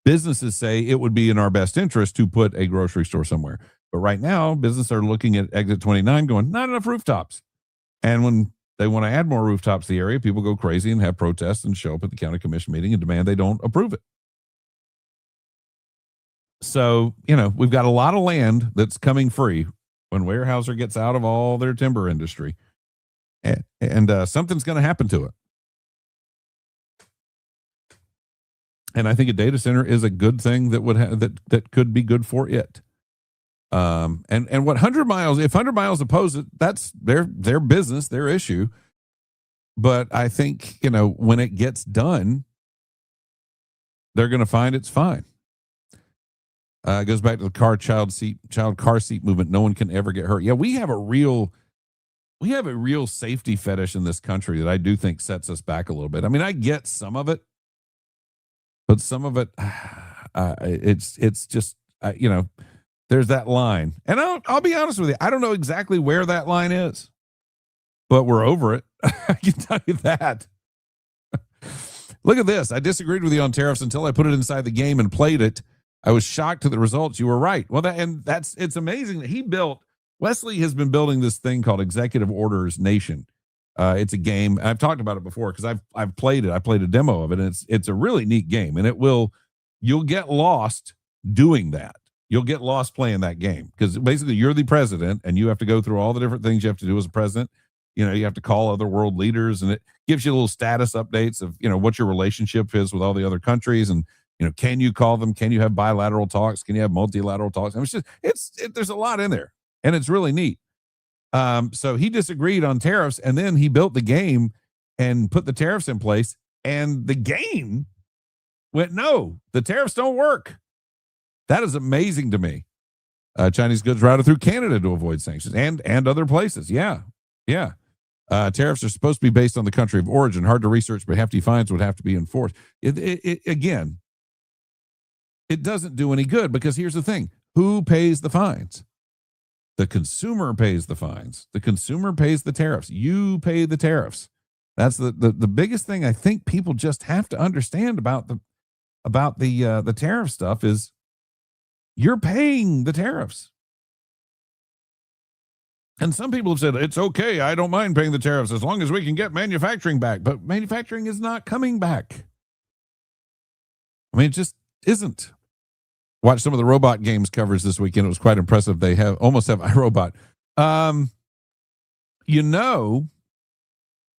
Businesses say it would be in our best interest to put a grocery store somewhere. But right now, businesses are looking at Exit 29 going, not enough rooftops. And when they want to add more rooftops to the area, people go crazy and have protests and show up at the county commission meeting and demand they don't approve it. So, we've got a lot of land that's coming free when Weyerhaeuser gets out of all their timber industry. And something's going to happen to it. And I think a data center is a good thing that would that could be good for it. And what 100 miles, if 100 miles oppose it, that's their business, their issue. But I think, when it gets done, they're going to find it's fine. It goes back to the child car seat movement. No one can ever get hurt. Yeah, we have a real safety fetish in this country that I do think sets us back a little bit. I mean, I get some of it, but some of it, it's just, there's that line. And I'll be honest with you, I don't know exactly where that line is, but we're over it. I can tell you that. Look at this. I disagreed with you on tariffs until I put it inside the game and played it. I was shocked at the results. You were right. Well, it's amazing that Wesley has been building this thing called Executive Orders Nation. It's a game. I've talked about it before because I've played it. I played a demo of it, and it's a really neat game. And you'll get lost doing that. You'll get lost playing that game because basically you're the president and you have to go through all the different things you have to do as a president. You have to call other world leaders, and it gives you little status updates of, what your relationship is with all the other countries. And, can you call them? Can you have bilateral talks? Can you have multilateral talks? And there's a lot in there, and it's really neat. So he disagreed on tariffs, and then he built the game and put the tariffs in place, and the game went, no, the tariffs don't work. That is amazing to me. Chinese goods routed through Canada to avoid sanctions and other places. Yeah. Tariffs are supposed to be based on the country of origin. Hard to research, but hefty fines would have to be enforced. Again, it doesn't do any good because here's the thing. Who pays the fines? The consumer pays the fines. The consumer pays the tariffs. You pay the tariffs. That's the biggest thing I think people just have to understand about the tariff stuff is you're paying the tariffs. And some people have said, it's okay, I don't mind paying the tariffs as long as we can get manufacturing back. But manufacturing is not coming back. I mean, it just isn't. Watched some of the robot games coverage this weekend. It was quite impressive. They almost have iRobot. I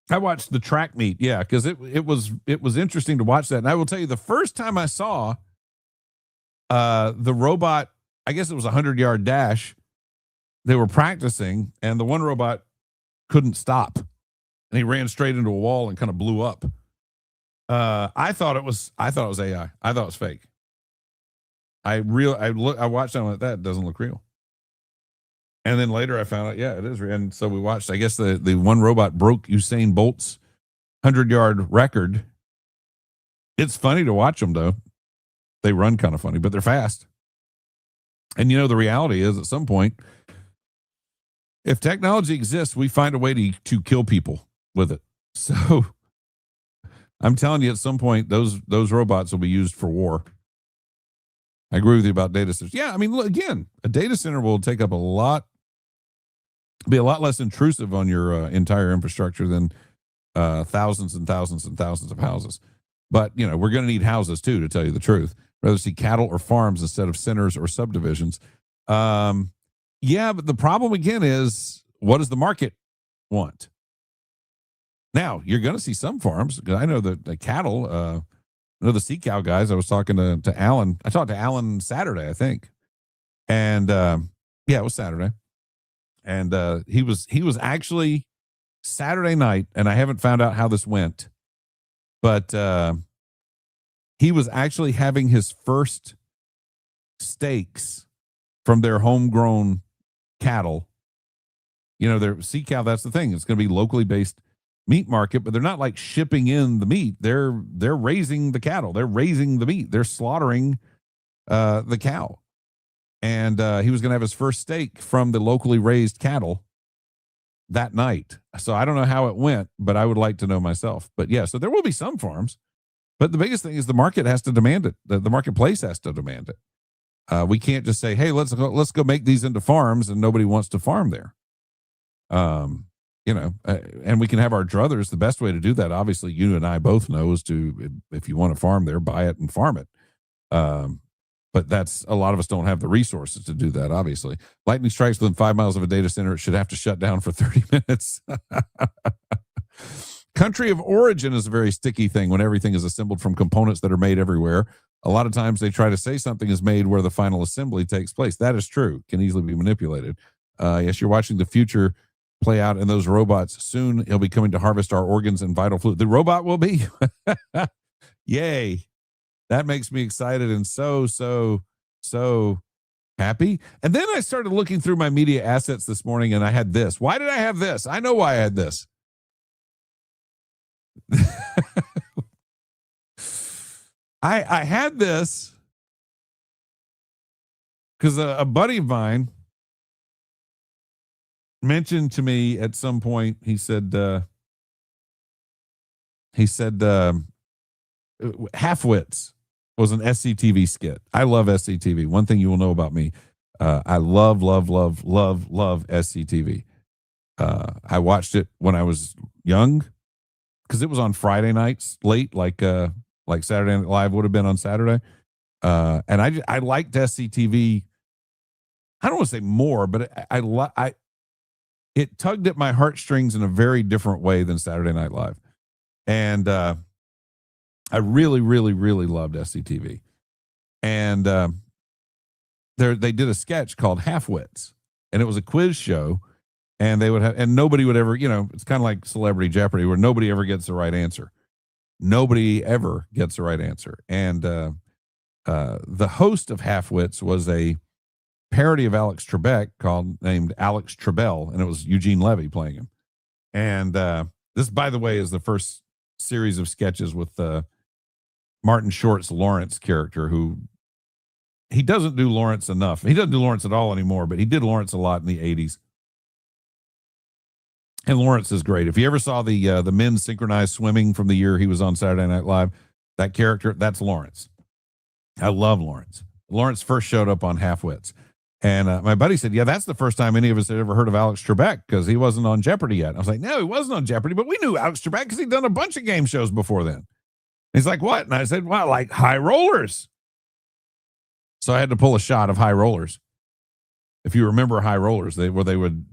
watched the track meet. Yeah, because it was interesting to watch that. And I will tell you, the first time I saw the robot, I guess it was a 100-yard dash, they were practicing, and the one robot couldn't stop, and he ran straight into a wall and kind of blew up. I thought it was AI. I thought it was fake. I watched that. That doesn't look real. And then later I found out, yeah, it is. And so we watched, I guess the one robot broke Usain Bolt's 100-yard record. It's funny to watch them, though. They run kind of funny, but they're fast. And, the reality is at some point, if technology exists, we find a way to kill people with it. So I'm telling you, at some point, those robots will be used for war. I agree with you about data centers. Yeah, I mean, look, again, a data center will take up be a lot less intrusive on your entire infrastructure than thousands and thousands and thousands of houses. But, we're going to need houses too, to tell you the truth. Rather see cattle or farms instead of centers or subdivisions. Yeah, but the problem again is, what does the market want? Now, you're going to see some farms. I know that the cattle, I know the sea cow guys. I was talking to Alan. I talked to Alan Saturday, I think. And yeah, it was Saturday. And he was actually Saturday night, and I haven't found out how this went, but he was actually having his first steaks from their homegrown cattle. Their sea cow, that's the thing. It's going to be locally based meat market, but they're not like shipping in the meat. They're raising the cattle. They're raising the meat. They're slaughtering the cow. And he was going to have his first steak from the locally raised cattle that night. So I don't know how it went, but I would like to know myself. But yeah, so there will be some farms, but the biggest thing is the market has to demand it. The marketplace has to demand it. We can't just say, hey, let's go make these into farms, and nobody wants to farm there. And we can have our druthers. The best way to do that, obviously, you and I both know, is to, if you want to farm there, buy it and farm it. But that's, a lot of us don't have the resources to do that, obviously. Lightning strikes within 5 miles of a data center. It should have to shut down for 30 minutes. Country of origin is a very sticky thing when everything is assembled from components that are made everywhere. A lot of times they try to say something is made where the final assembly takes place. That is true. Can easily be manipulated. Yes, you're watching the future play out in those robots. Soon he'll be coming to harvest our organs and vital fluid. The robot will be. Yay. That makes me excited and so happy. And then I started looking through my media assets this morning, and I had this. Why did I have this? I know why I had this. I had this because a buddy of mine mentioned to me at some point. He said Half-Wits was an SCTV skit. I love SCTV. One thing you will know about me, I love SCTV. I watched it when I was young because it was on Friday nights late, like Saturday Night Live would have been on Saturday. And I liked SCTV. I don't want to say more, but it tugged at my heartstrings in a very different way than Saturday Night Live. And I really, really, really loved SCTV. And they did a sketch called Half-Wits, and it was a quiz show, and they would have, and nobody would ever, it's kind of like Celebrity Jeopardy, where nobody ever gets the right answer. Nobody ever gets the right answer. And the host of Half-Wits was a parody of Alex Trebek named Alex Trebell, and it was Eugene Levy playing him. And this, by the way, is the first series of sketches with Martin Short's Lawrence character, who he doesn't do Lawrence enough. He doesn't do Lawrence at all anymore, but he did Lawrence a lot in the 80s. And Lawrence is great. If you ever saw the men's synchronized swimming from the year he was on Saturday Night Live, that character, that's Lawrence. I love Lawrence. Lawrence first showed up on Half-Wits. And my buddy said, yeah, that's the first time any of us had ever heard of Alex Trebek, because he wasn't on Jeopardy yet. I was like, no, he wasn't on Jeopardy, but we knew Alex Trebek because he'd done a bunch of game shows before then. He's like, what? And I said, well, like High Rollers. So I had to pull a shot of High Rollers. If you remember High Rollers, they would,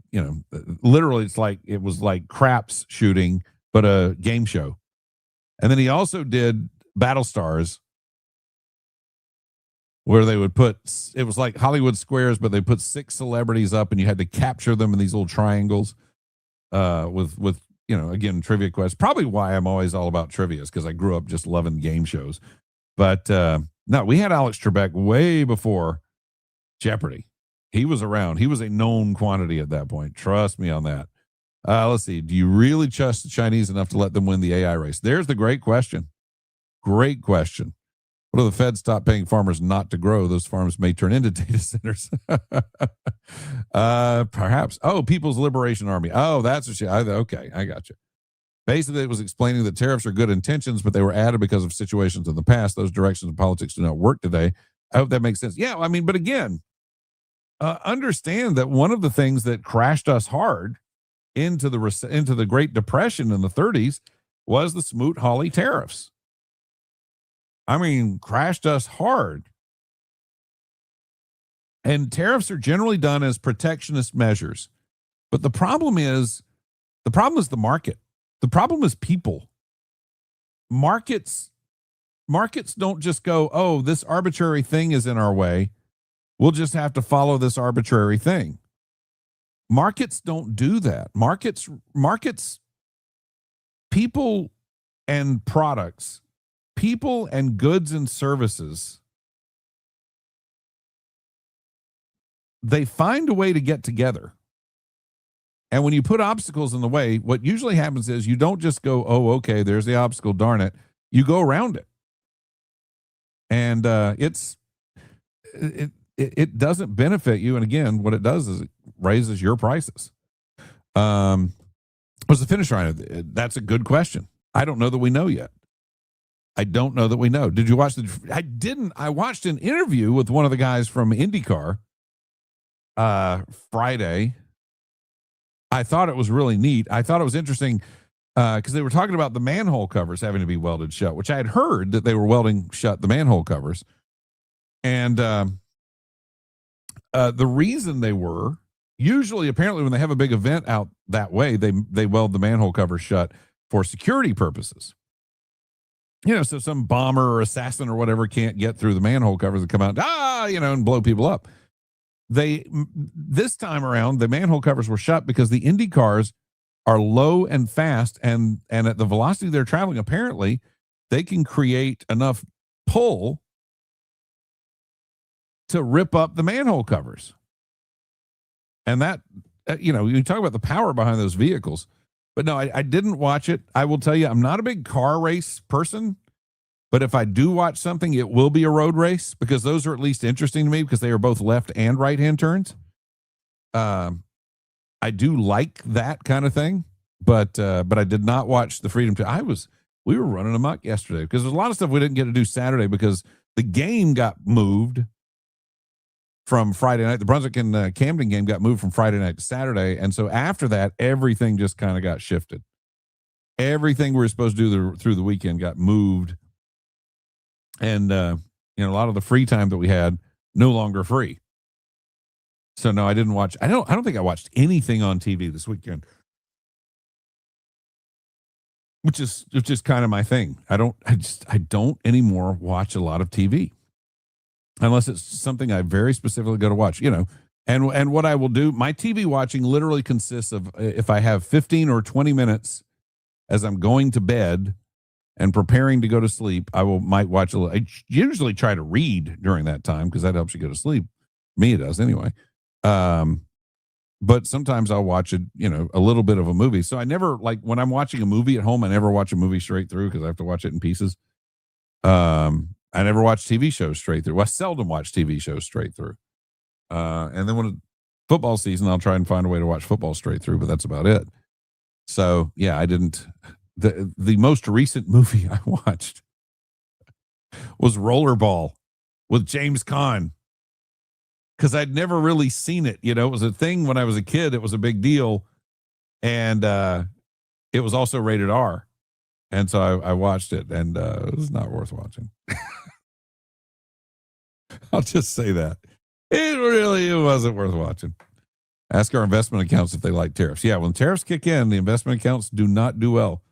literally it was like craps shooting, but a game show. And then he also did Battle Stars, where they would it was like Hollywood Squares, but they put 6 celebrities up and you had to capture them in these little triangles with again, trivia questions. Probably why I'm always all about trivia, is because I grew up just loving game shows. But no, we had Alex Trebek way before Jeopardy. He was around. He was a known quantity at that point. Trust me on that. Let's see. Do you really trust the Chinese enough to let them win the AI race? There's the great question. Great question. What if the Fed stop paying farmers not to grow? Those farms may turn into data centers. Perhaps. Oh, People's Liberation Army. Oh, that's what she. Okay, I got you. Basically, it was explaining that tariffs are good intentions, but they were added because of situations in the past. Those directions of politics do not work today. I hope that makes sense. Yeah, I mean, but again, understand that one of the things that crashed us hard into the Great Depression in the 30s was the Smoot-Hawley tariffs. I mean, crashed us hard. And tariffs are generally done as protectionist measures. But the problem is the market. The problem is people. Markets don't just go, oh, this arbitrary thing is in our way. We'll just have to follow this arbitrary thing. Markets don't do that. Markets, people and products, people and goods and services, they find a way to get together. And when you put obstacles in the way, what usually happens is you don't just go, oh, okay, there's the obstacle, darn it. You go around it. And it doesn't benefit you. And again, what it does is it raises your prices. What's the finish line? That's a good question. I don't know that we know yet. I don't know that we know. Did you watch I watched an interview with one of the guys from IndyCar Friday. I thought it was really neat. I thought it was interesting because they were talking about the manhole covers having to be welded shut, which I had heard that they were welding shut the manhole covers. And the reason they were, usually apparently when they have a big event out that way, they weld the manhole covers shut for security purposes. You know, so some bomber or assassin or whatever can't get through the manhole covers and come out, and blow people up. This time around, the manhole covers were shut because the Indy cars are low and fast, and at the velocity they're traveling, apparently they can create enough pull to rip up the manhole covers. And that, you talk about the power behind those vehicles. But no, I didn't watch it. I will tell you, I'm not a big car race person. But if I do watch something, it will be a road race because those are at least interesting to me because they are both left and right-hand turns. I do like that kind of thing, but I did not watch the Freedom. We were running amok yesterday because there's a lot of stuff we didn't get to do Saturday because the game got moved from Friday night. The Brunswick and Camden game got moved from Friday night to Saturday, and so after that, everything just kind of got shifted. Everything we were supposed to do through the weekend got moved. And, a lot of the free time that we had no longer free. So no, I didn't watch. I don't think I watched anything on TV this weekend, which is kind of my thing. I don't anymore watch a lot of TV unless it's something I very specifically go to watch, and what I will do, my TV watching literally consists of if I have 15 or 20 minutes as I'm going to bed and preparing to go to sleep, might watch a little. I usually try to read during that time because that helps you go to sleep. Me, it does anyway. But sometimes I'll watch a little bit of a movie. So I never, like when I'm watching a movie at home, I never watch a movie straight through because I have to watch it in pieces. I never watch TV shows straight through. I seldom watch TV shows straight through. And then when football season, I'll try and find a way to watch football straight through, but that's about it. So yeah, I didn't. The most recent movie I watched was Rollerball with James Caan because I'd never really seen it. It was a thing when I was a kid. It was a big deal. And it was also rated R. And so I watched it, and it was not worth watching. I'll just say that. It wasn't worth watching. Ask our investment accounts if they like tariffs. Yeah, when tariffs kick in, the investment accounts do not do well.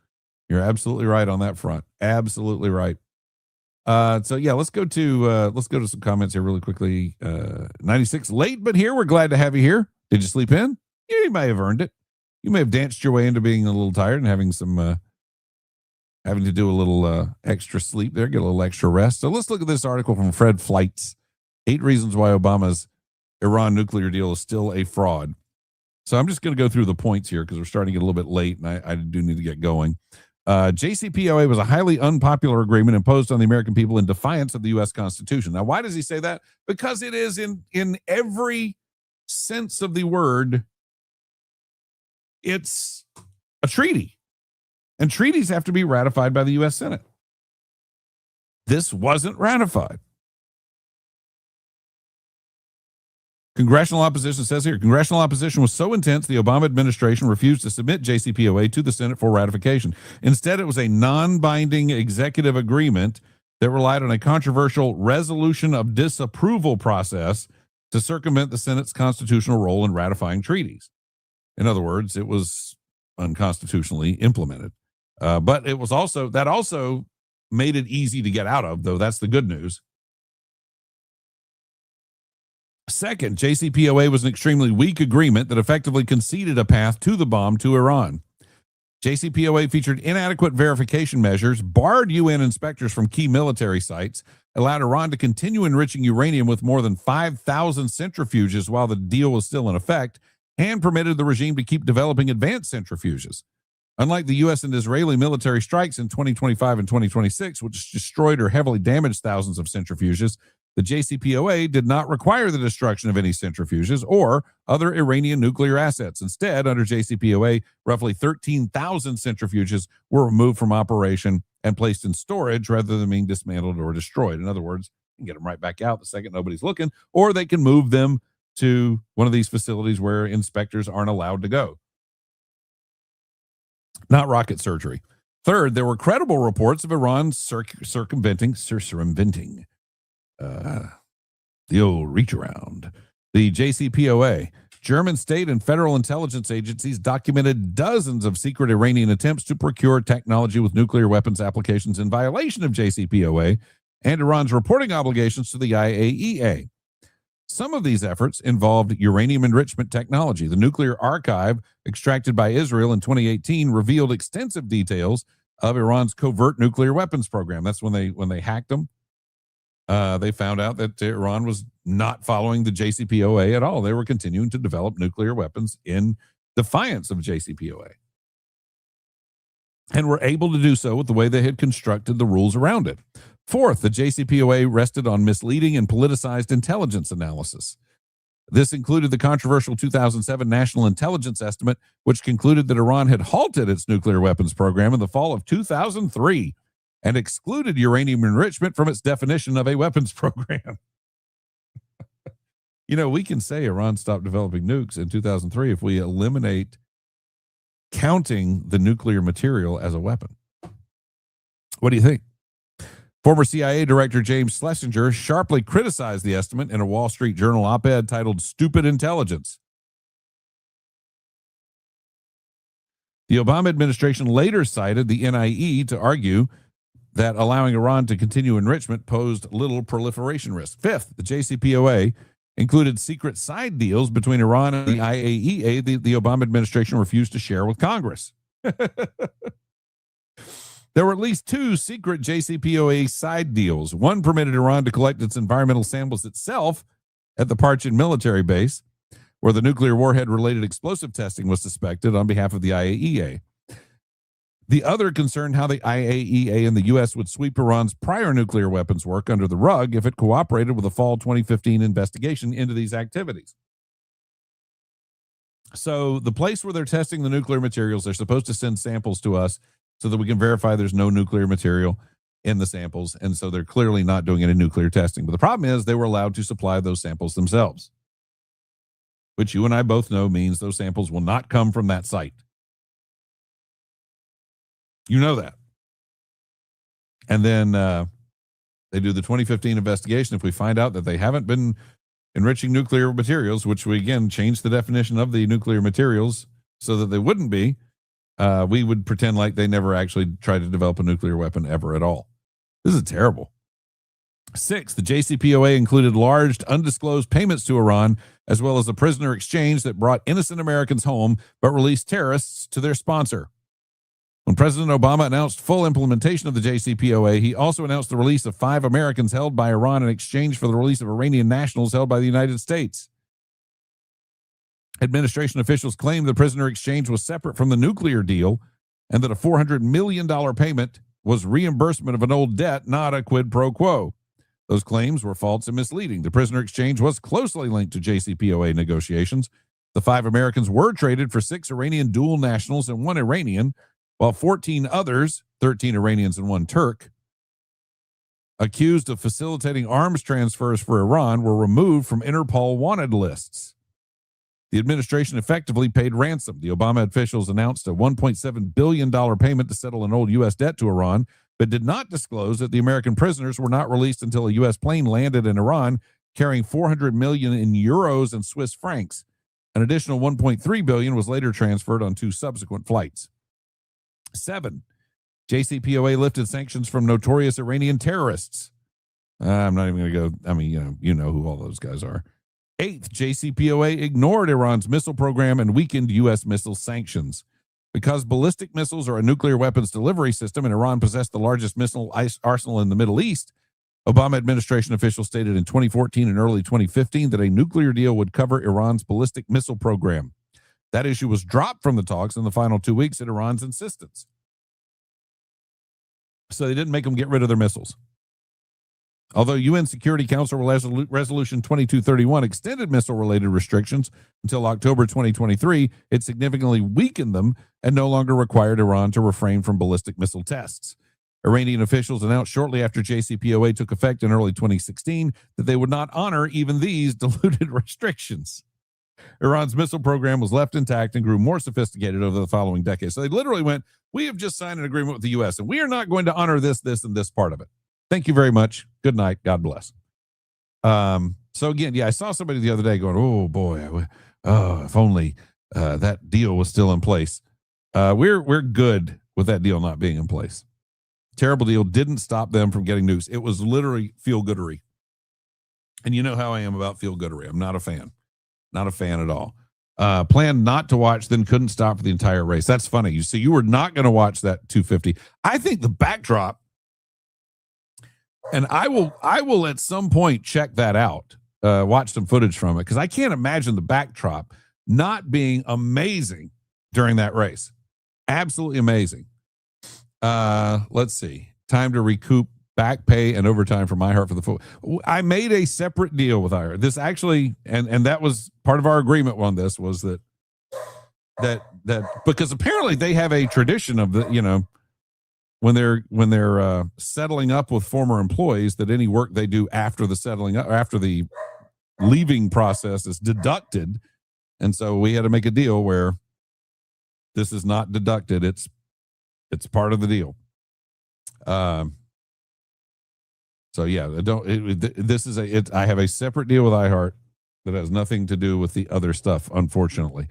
You're absolutely right on that front. Absolutely right. So yeah, let's go to some comments here really quickly. 96 late, but here. We're glad to have you here. Did you sleep in? You may have earned it. You may have danced your way into being a little tired and having some having to do a little extra sleep there, get a little extra rest. So let's look at this article from Fred Flights. 8 reasons why Obama's Iran nuclear deal is still a fraud. So I'm just going to go through the points here because we're starting to get a little bit late, and I do need to get going. JCPOA was a highly unpopular agreement imposed on the American people in defiance of the U.S. Constitution. Now, why does he say that? Because it is in every sense of the word, it's a treaty. And treaties have to be ratified by the U.S. Senate. This wasn't ratified. Congressional opposition says here, congressional opposition was so intense the Obama administration refused to submit JCPOA to the Senate for ratification. Instead, it was a non-binding executive agreement that relied on a controversial resolution of disapproval process to circumvent the Senate's constitutional role in ratifying treaties. In other words, it was unconstitutionally implemented. But it was also made it easy to get out of, though that's the good news. Second, JCPOA was an extremely weak agreement that effectively conceded a path to the bomb to Iran. JCPOA featured inadequate verification measures, barred UN inspectors from key military sites, allowed Iran to continue enriching uranium with more than 5,000 centrifuges while the deal was still in effect, and permitted the regime to keep developing advanced centrifuges. Unlike the U.S. and Israeli military strikes in 2025 and 2026, which destroyed or heavily damaged thousands of centrifuges, the JCPOA did not require the destruction of any centrifuges or other Iranian nuclear assets. Instead, under JCPOA, roughly 13,000 centrifuges were removed from operation and placed in storage rather than being dismantled or destroyed. In other words, you can get them right back out the second nobody's looking, or they can move them to one of these facilities where inspectors aren't allowed to go. Not rocket surgery. Third, there were credible reports of Iran circumventing the old reach around. The JCPOA. German state and federal intelligence agencies documented dozens of secret Iranian attempts to procure technology with nuclear weapons applications in violation of JCPOA and Iran's reporting obligations to the IAEA. Some of these efforts involved uranium enrichment technology. The nuclear archive extracted by Israel in 2018 revealed extensive details of Iran's covert nuclear weapons program. That's when they hacked them. They found out that Iran was not following the JCPOA at all. They were continuing to develop nuclear weapons in defiance of JCPOA, and were able to do so with the way they had constructed the rules around it. Fourth, the JCPOA rested on misleading and politicized intelligence analysis. This included the controversial 2007 National Intelligence Estimate, which concluded that Iran had halted its nuclear weapons program in the fall of 2003 and excluded uranium enrichment from its definition of a weapons program. We can say Iran stopped developing nukes in 2003 if we eliminate counting the nuclear material as a weapon. What do you think? Former CIA Director James Schlesinger sharply criticized the estimate in a Wall Street Journal op-ed titled "Stupid Intelligence." The Obama administration later cited the NIE to argue that allowing Iran to continue enrichment posed little proliferation risk. Fifth, the JCPOA included secret side deals between Iran and the IAEA the Obama administration refused to share with Congress. There were at least two secret JCPOA side deals. One permitted Iran to collect its environmental samples itself at the Parchin military base, where the nuclear warhead-related explosive testing was suspected on behalf of the IAEA. The other concerned how the IAEA and the U.S. would sweep Iran's prior nuclear weapons work under the rug if it cooperated with the fall 2015 investigation into these activities. So the place where they're testing the nuclear materials, they're supposed to send samples to us so that we can verify there's no nuclear material in the samples. And so they're clearly not doing any nuclear testing. But the problem is they were allowed to supply those samples themselves, which you and I both know means those samples will not come from that site. You know that. And then they do the 2015 investigation. If we find out that they haven't been enriching nuclear materials, which we, again, changed the definition of the nuclear materials so that they wouldn't be, we would pretend like they never actually tried to develop a nuclear weapon ever at all. This is terrible. 6, the JCPOA included large undisclosed payments to Iran, as well as a prisoner exchange that brought innocent Americans home but released terrorists to their sponsor. When President Obama announced full implementation of the JCPOA, he also announced the release of 5 Americans held by Iran in exchange for the release of Iranian nationals held by the United States. Administration officials claimed the prisoner exchange was separate from the nuclear deal and that a $400 million payment was reimbursement of an old debt, not a quid pro quo. Those claims were false and misleading. The prisoner exchange was closely linked to JCPOA negotiations. The 5 Americans were traded for 6 Iranian dual nationals and 1 Iranian, while 14 others, 13 Iranians and 1 Turk, accused of facilitating arms transfers for Iran, were removed from Interpol wanted lists. The administration effectively paid ransom. The Obama officials announced a $1.7 billion payment to settle an old U.S. debt to Iran, but did not disclose that the American prisoners were not released until a U.S. plane landed in Iran carrying 400 million in euros and Swiss francs. An additional 1.3 billion was later transferred on 2 subsequent flights. 7. JCPOA lifted sanctions from notorious Iranian terrorists. I'm not even going to go. I mean, you know who all those guys are. 8th, JCPOA ignored Iran's missile program and weakened U.S. missile sanctions. Because ballistic missiles are a nuclear weapons delivery system and Iran possessed the largest missile arsenal in the Middle East, Obama administration officials stated in 2014 and early 2015 that a nuclear deal would cover Iran's ballistic missile program. That issue was dropped from the talks in the final 2 weeks at Iran's insistence. So they didn't make them get rid of their missiles. Although UN Security Council Resolution 2231 extended missile-related restrictions until October 2023, it significantly weakened them and no longer required Iran to refrain from ballistic missile tests. Iranian officials announced shortly after JCPOA took effect in early 2016 that they would not honor even these diluted restrictions. Iran's missile program was left intact and grew more sophisticated over the following decades. So they literally went, we have just signed an agreement with the U.S., and we are not going to honor this, and this part of it. Thank you very much. Good night. God bless. So again, yeah, I saw somebody the other day going, oh boy, if only that deal was still in place. We're good with that deal not being in place. Terrible deal didn't stop them from getting nukes. It was literally feel-goodery. And you know how I am about feel-goodery. I'm not a fan. Not a fan at all. Planned not to watch, then couldn't stop for the entire race. That's funny. You see, you were not going to watch that 250. I think the backdrop, and I will at some point check that out, watch some footage from it, because I can't imagine the backdrop not being amazing during that race. Absolutely amazing. Let's see. Time to recoup back pay and overtime for iHeart for the foot. I made a separate deal with iHeart. This actually, and that was part of our agreement on this, was that because apparently they have a tradition of the, when they're settling up with former employees, that any work they do after the settling up, or after the leaving process, is deducted. And so we had to make a deal where this is not deducted. It's part of the deal. So yeah, I have a separate deal with iHeart that has nothing to do with the other stuff, unfortunately.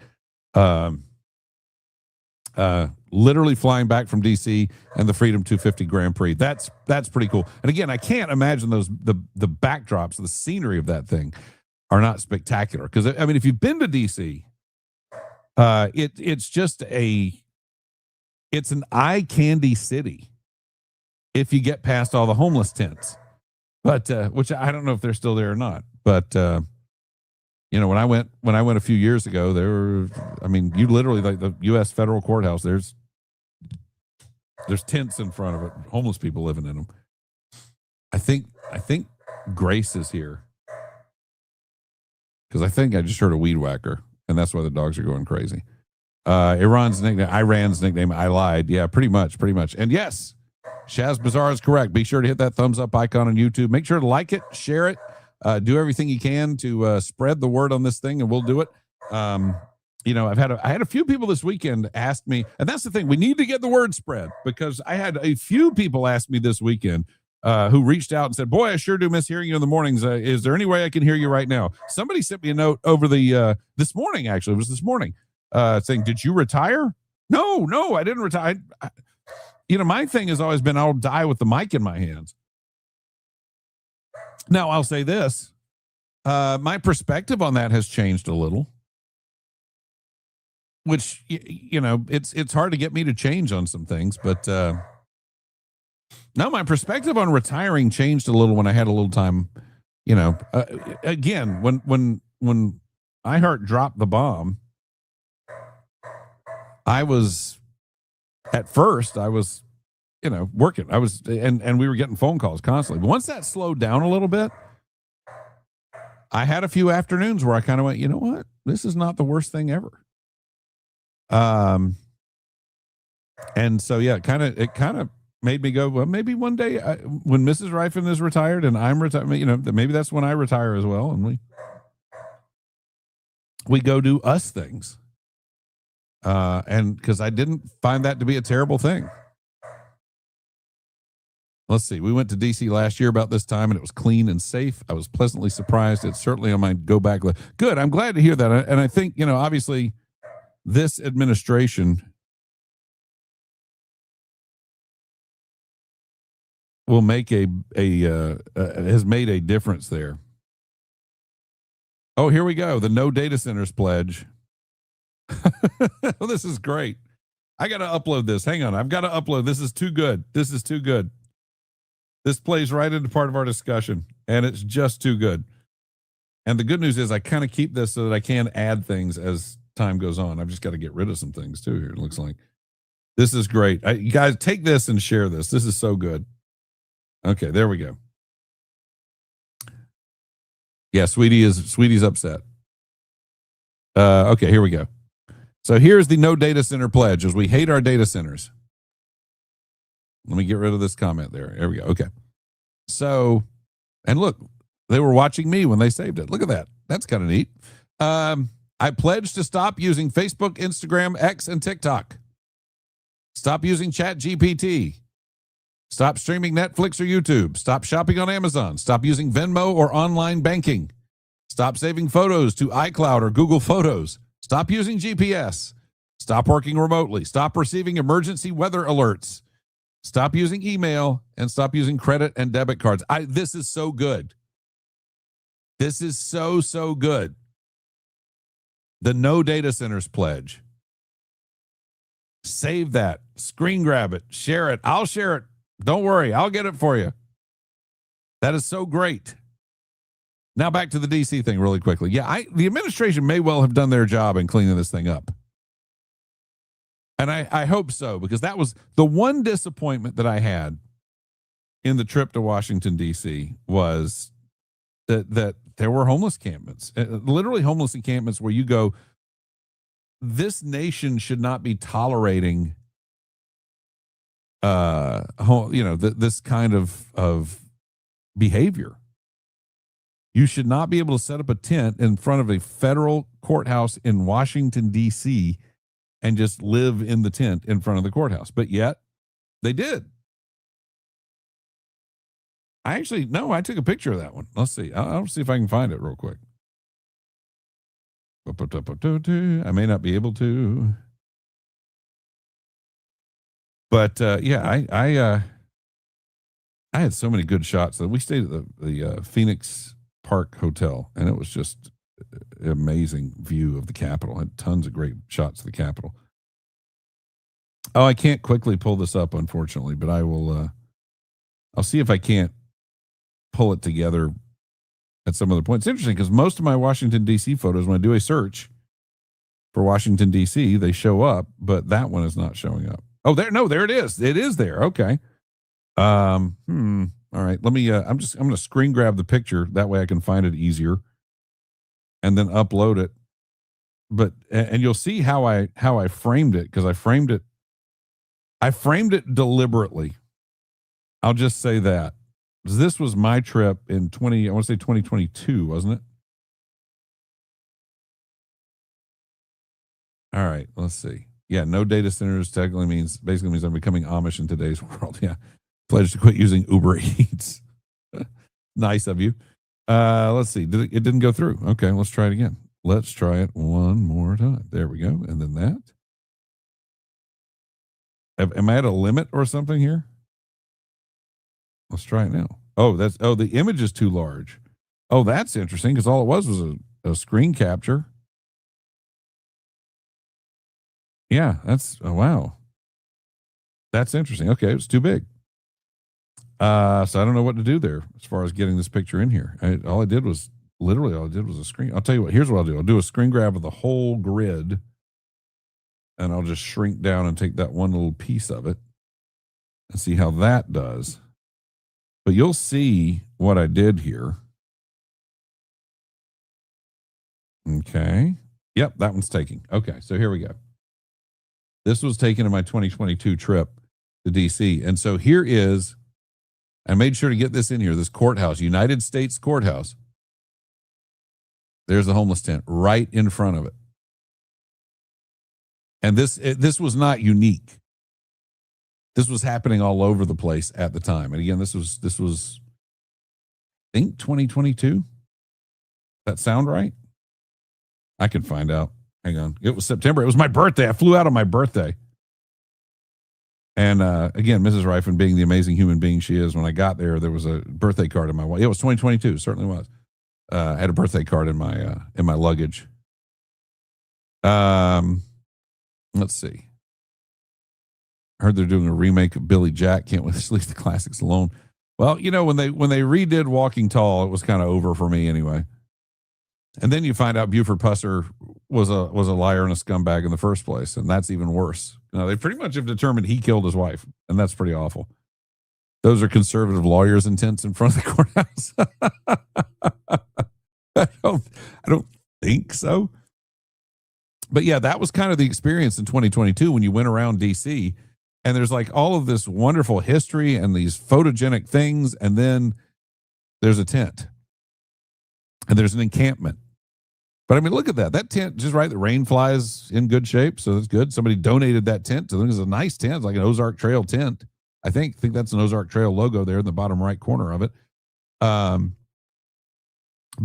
Literally flying back from DC and the Freedom 250 Grand Prix. That's pretty cool. And again, I can't imagine the backdrops, the scenery of that thing are not spectacular. Because I mean, if you've been to DC, it's an eye candy city if you get past all the homeless tents. But which I don't know if they're still there or not. But when I went a few years ago, you literally, like the U.S. federal courthouse, there's tents in front of it, homeless people living in them. I think Grace is here, because I think I just heard a weed whacker, and that's why the dogs are going crazy. Iran's nickname, I lied. Yeah, pretty much. And yes, Shaz Bazaar is correct. Be sure to hit that thumbs up icon on YouTube. Make sure to like it, share it, do everything you can to spread the word on this thing, and we'll do it. I had a few people this weekend ask me, and that's the thing, we need to get the word spread, because I had a few people ask me this weekend who reached out and said, boy, I sure do miss hearing you in the mornings. Is there any way I can hear you right now? Somebody sent me a note over this morning, actually. It was this morning, saying, did you retire? No, I didn't retire. My thing has always been, I'll die with the mic in my hands. Now, I'll say this. My perspective on that has changed a little, which, it's hard to get me to change on some things. But no, my perspective on retiring changed a little when I had a little time, again, when iHeart dropped the bomb, at first I was, working. I was, and we were getting phone calls constantly. But once that slowed down a little bit, I had a few afternoons where I kind of went, you know what? This is not the worst thing ever. And so, yeah, it kind of made me go, well, maybe one day when Mrs. Rifen is retired and I'm retired, maybe that's when I retire as well. And we go do us things. And because I didn't find that to be a terrible thing. Let's see. We went to DC last year about this time, and it was clean and safe. I was pleasantly surprised. It's certainly on my go back list. Good. I'm glad to hear that. And I think, obviously this administration will make has made a difference there. Oh, here we go. The no data centers pledge. This is great. I got to upload this. Hang on. I've got to upload. This is too good. This is too good. This plays right into part of our discussion, and it's just too good. And the good news is I kind of keep this so that I can add things as time goes on. I've just got to get rid of some things too here. It looks like this is great. You guys take this and share this. This is so good. Okay, there we go. Yeah, Sweetie's upset. Okay, here we go. So here's the no data center pledge as we hate our data centers. Let me get rid of this comment there. There we go. Okay. So, and look, they were watching me when they saved it. Look at that. That's kind of neat. I pledge to stop using Facebook, Instagram, X, and TikTok. Stop using ChatGPT. Stop streaming Netflix or YouTube. Stop shopping on Amazon. Stop using Venmo or online banking. Stop saving photos to iCloud or Google Photos. Stop using GPS. Stop working remotely. Stop receiving emergency weather alerts. Stop using email and stop using credit and debit cards. This is so good. This is so good. The no data centers pledge. Save that. Screen grab it. Share it. I'll share it. Don't worry. I'll get it for you. That is so great. Now back to the DC thing really quickly. Yeah, the administration may well have done their job in cleaning this thing up. And I hope so, because that was the one disappointment that I had in the trip to Washington, D.C. was that there were homeless encampments, literally homeless encampments where you go, this nation should not be tolerating, this kind of behavior. You should not be able to set up a tent in front of a federal courthouse in Washington, D.C., and just live in the tent in front of the courthouse. But yet, they did. I took a picture of that one. Let's see. I'll see if I can find it real quick. I may not be able to. But, I had so many good shots. We stayed at the Phoenix Park Hotel, and it was just amazing view of the Capitol. Had tons of great shots of the Capitol. Oh, I can't quickly pull this up, unfortunately, but I will. I'll see if I can't pull it together at some other point. It's interesting because most of my Washington D.C. photos, when I do a search for Washington D.C., they show up, but that one is not showing up. Oh, there it is. It is there. Okay. All right. Let me. I'm going to screen grab the picture. That way I can find it easier. And then upload it. But and you'll see how I framed it, because I framed it deliberately. I'll just say that. This was my trip in 2022, wasn't it? All right, let's see. Yeah, no data centers basically means I'm becoming Amish in today's world. Yeah. Pledge to quit using Uber Eats. Nice of you. Let's see. It didn't go through. Okay, let's try it again. Let's try it one more time. There we go. And then that. Am I at a limit or something here? Let's try it now. The image is too large. Oh, that's interesting, because all it was a screen capture. Yeah, wow. That's interesting. Okay, it was too big. So I don't know what to do there as far as getting this picture in here. All I did was literally all I did was a screen. I'll tell you what, here's what I'll do. I'll do a screen grab of the whole grid, and I'll just shrink down and take that one little piece of it and see how that does. But you'll see what I did here. Okay. Yep, that one's taking. Okay, so here we go. This was taken in my 2022 trip to DC. And so here is, I made sure to get this in here, this courthouse, United States Courthouse. There's the homeless tent right in front of it. And this was not unique. This was happening all over the place at the time. And again, this was I think 2022. That sound right? I can find out. Hang on. It was September. It was my birthday. I flew out on my birthday. And again, Mrs. Rifen, being the amazing human being she is, when I got there, there was a birthday card in my wallet. It was 2022. It certainly was. I had a birthday card in my luggage. Let's see. I heard they're doing a remake of Billy Jack. Can't wait to leave the classics alone. Well, you know, when they redid Walking Tall, it was kind of over for me anyway. And then you find out Buford Pusser was a liar and a scumbag in the first place, and that's even worse. Now, they pretty much have determined he killed his wife, and that's pretty awful. Those are conservative lawyers in tents in front of the courthouse. I don't think so. But yeah, that was kind of the experience in 2022 when you went around DC, and there's like all of this wonderful history and these photogenic things, and then there's a tent and there's an encampment. But I mean, look at that. That tent, just right, the rain flies in good shape, so that's good. Somebody donated that tent to them. It's a nice tent. It's like an Ozark Trail tent. I think that's an Ozark Trail logo there in the bottom right corner of it. But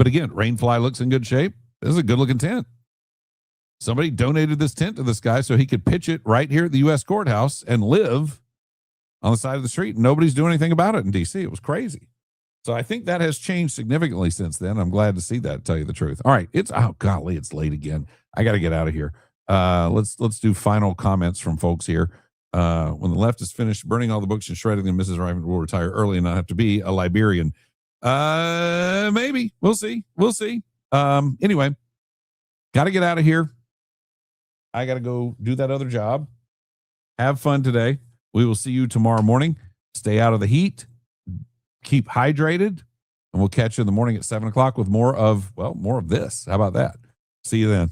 again, Rainfly looks in good shape. This is a good-looking tent. Somebody donated this tent to this guy so he could pitch it right here at the U.S. courthouse and live on the side of the street. And nobody's doing anything about it in D.C. It was crazy. So I think that has changed significantly since then. I'm glad to see that, to tell you the truth. All right. Oh, golly, it's late again. I got to get out of here. Let's do final comments from folks here. When the left is finished burning all the books and shredding them, Mrs. Riven will retire early and not have to be a Liberian. Maybe. We'll see. Anyway, got to get out of here. I got to go do that other job. Have fun today. We will see you tomorrow morning. Stay out of the heat. Keep hydrated. And we'll catch you in the morning at 7 o'clock with more of this. How about that? See you then.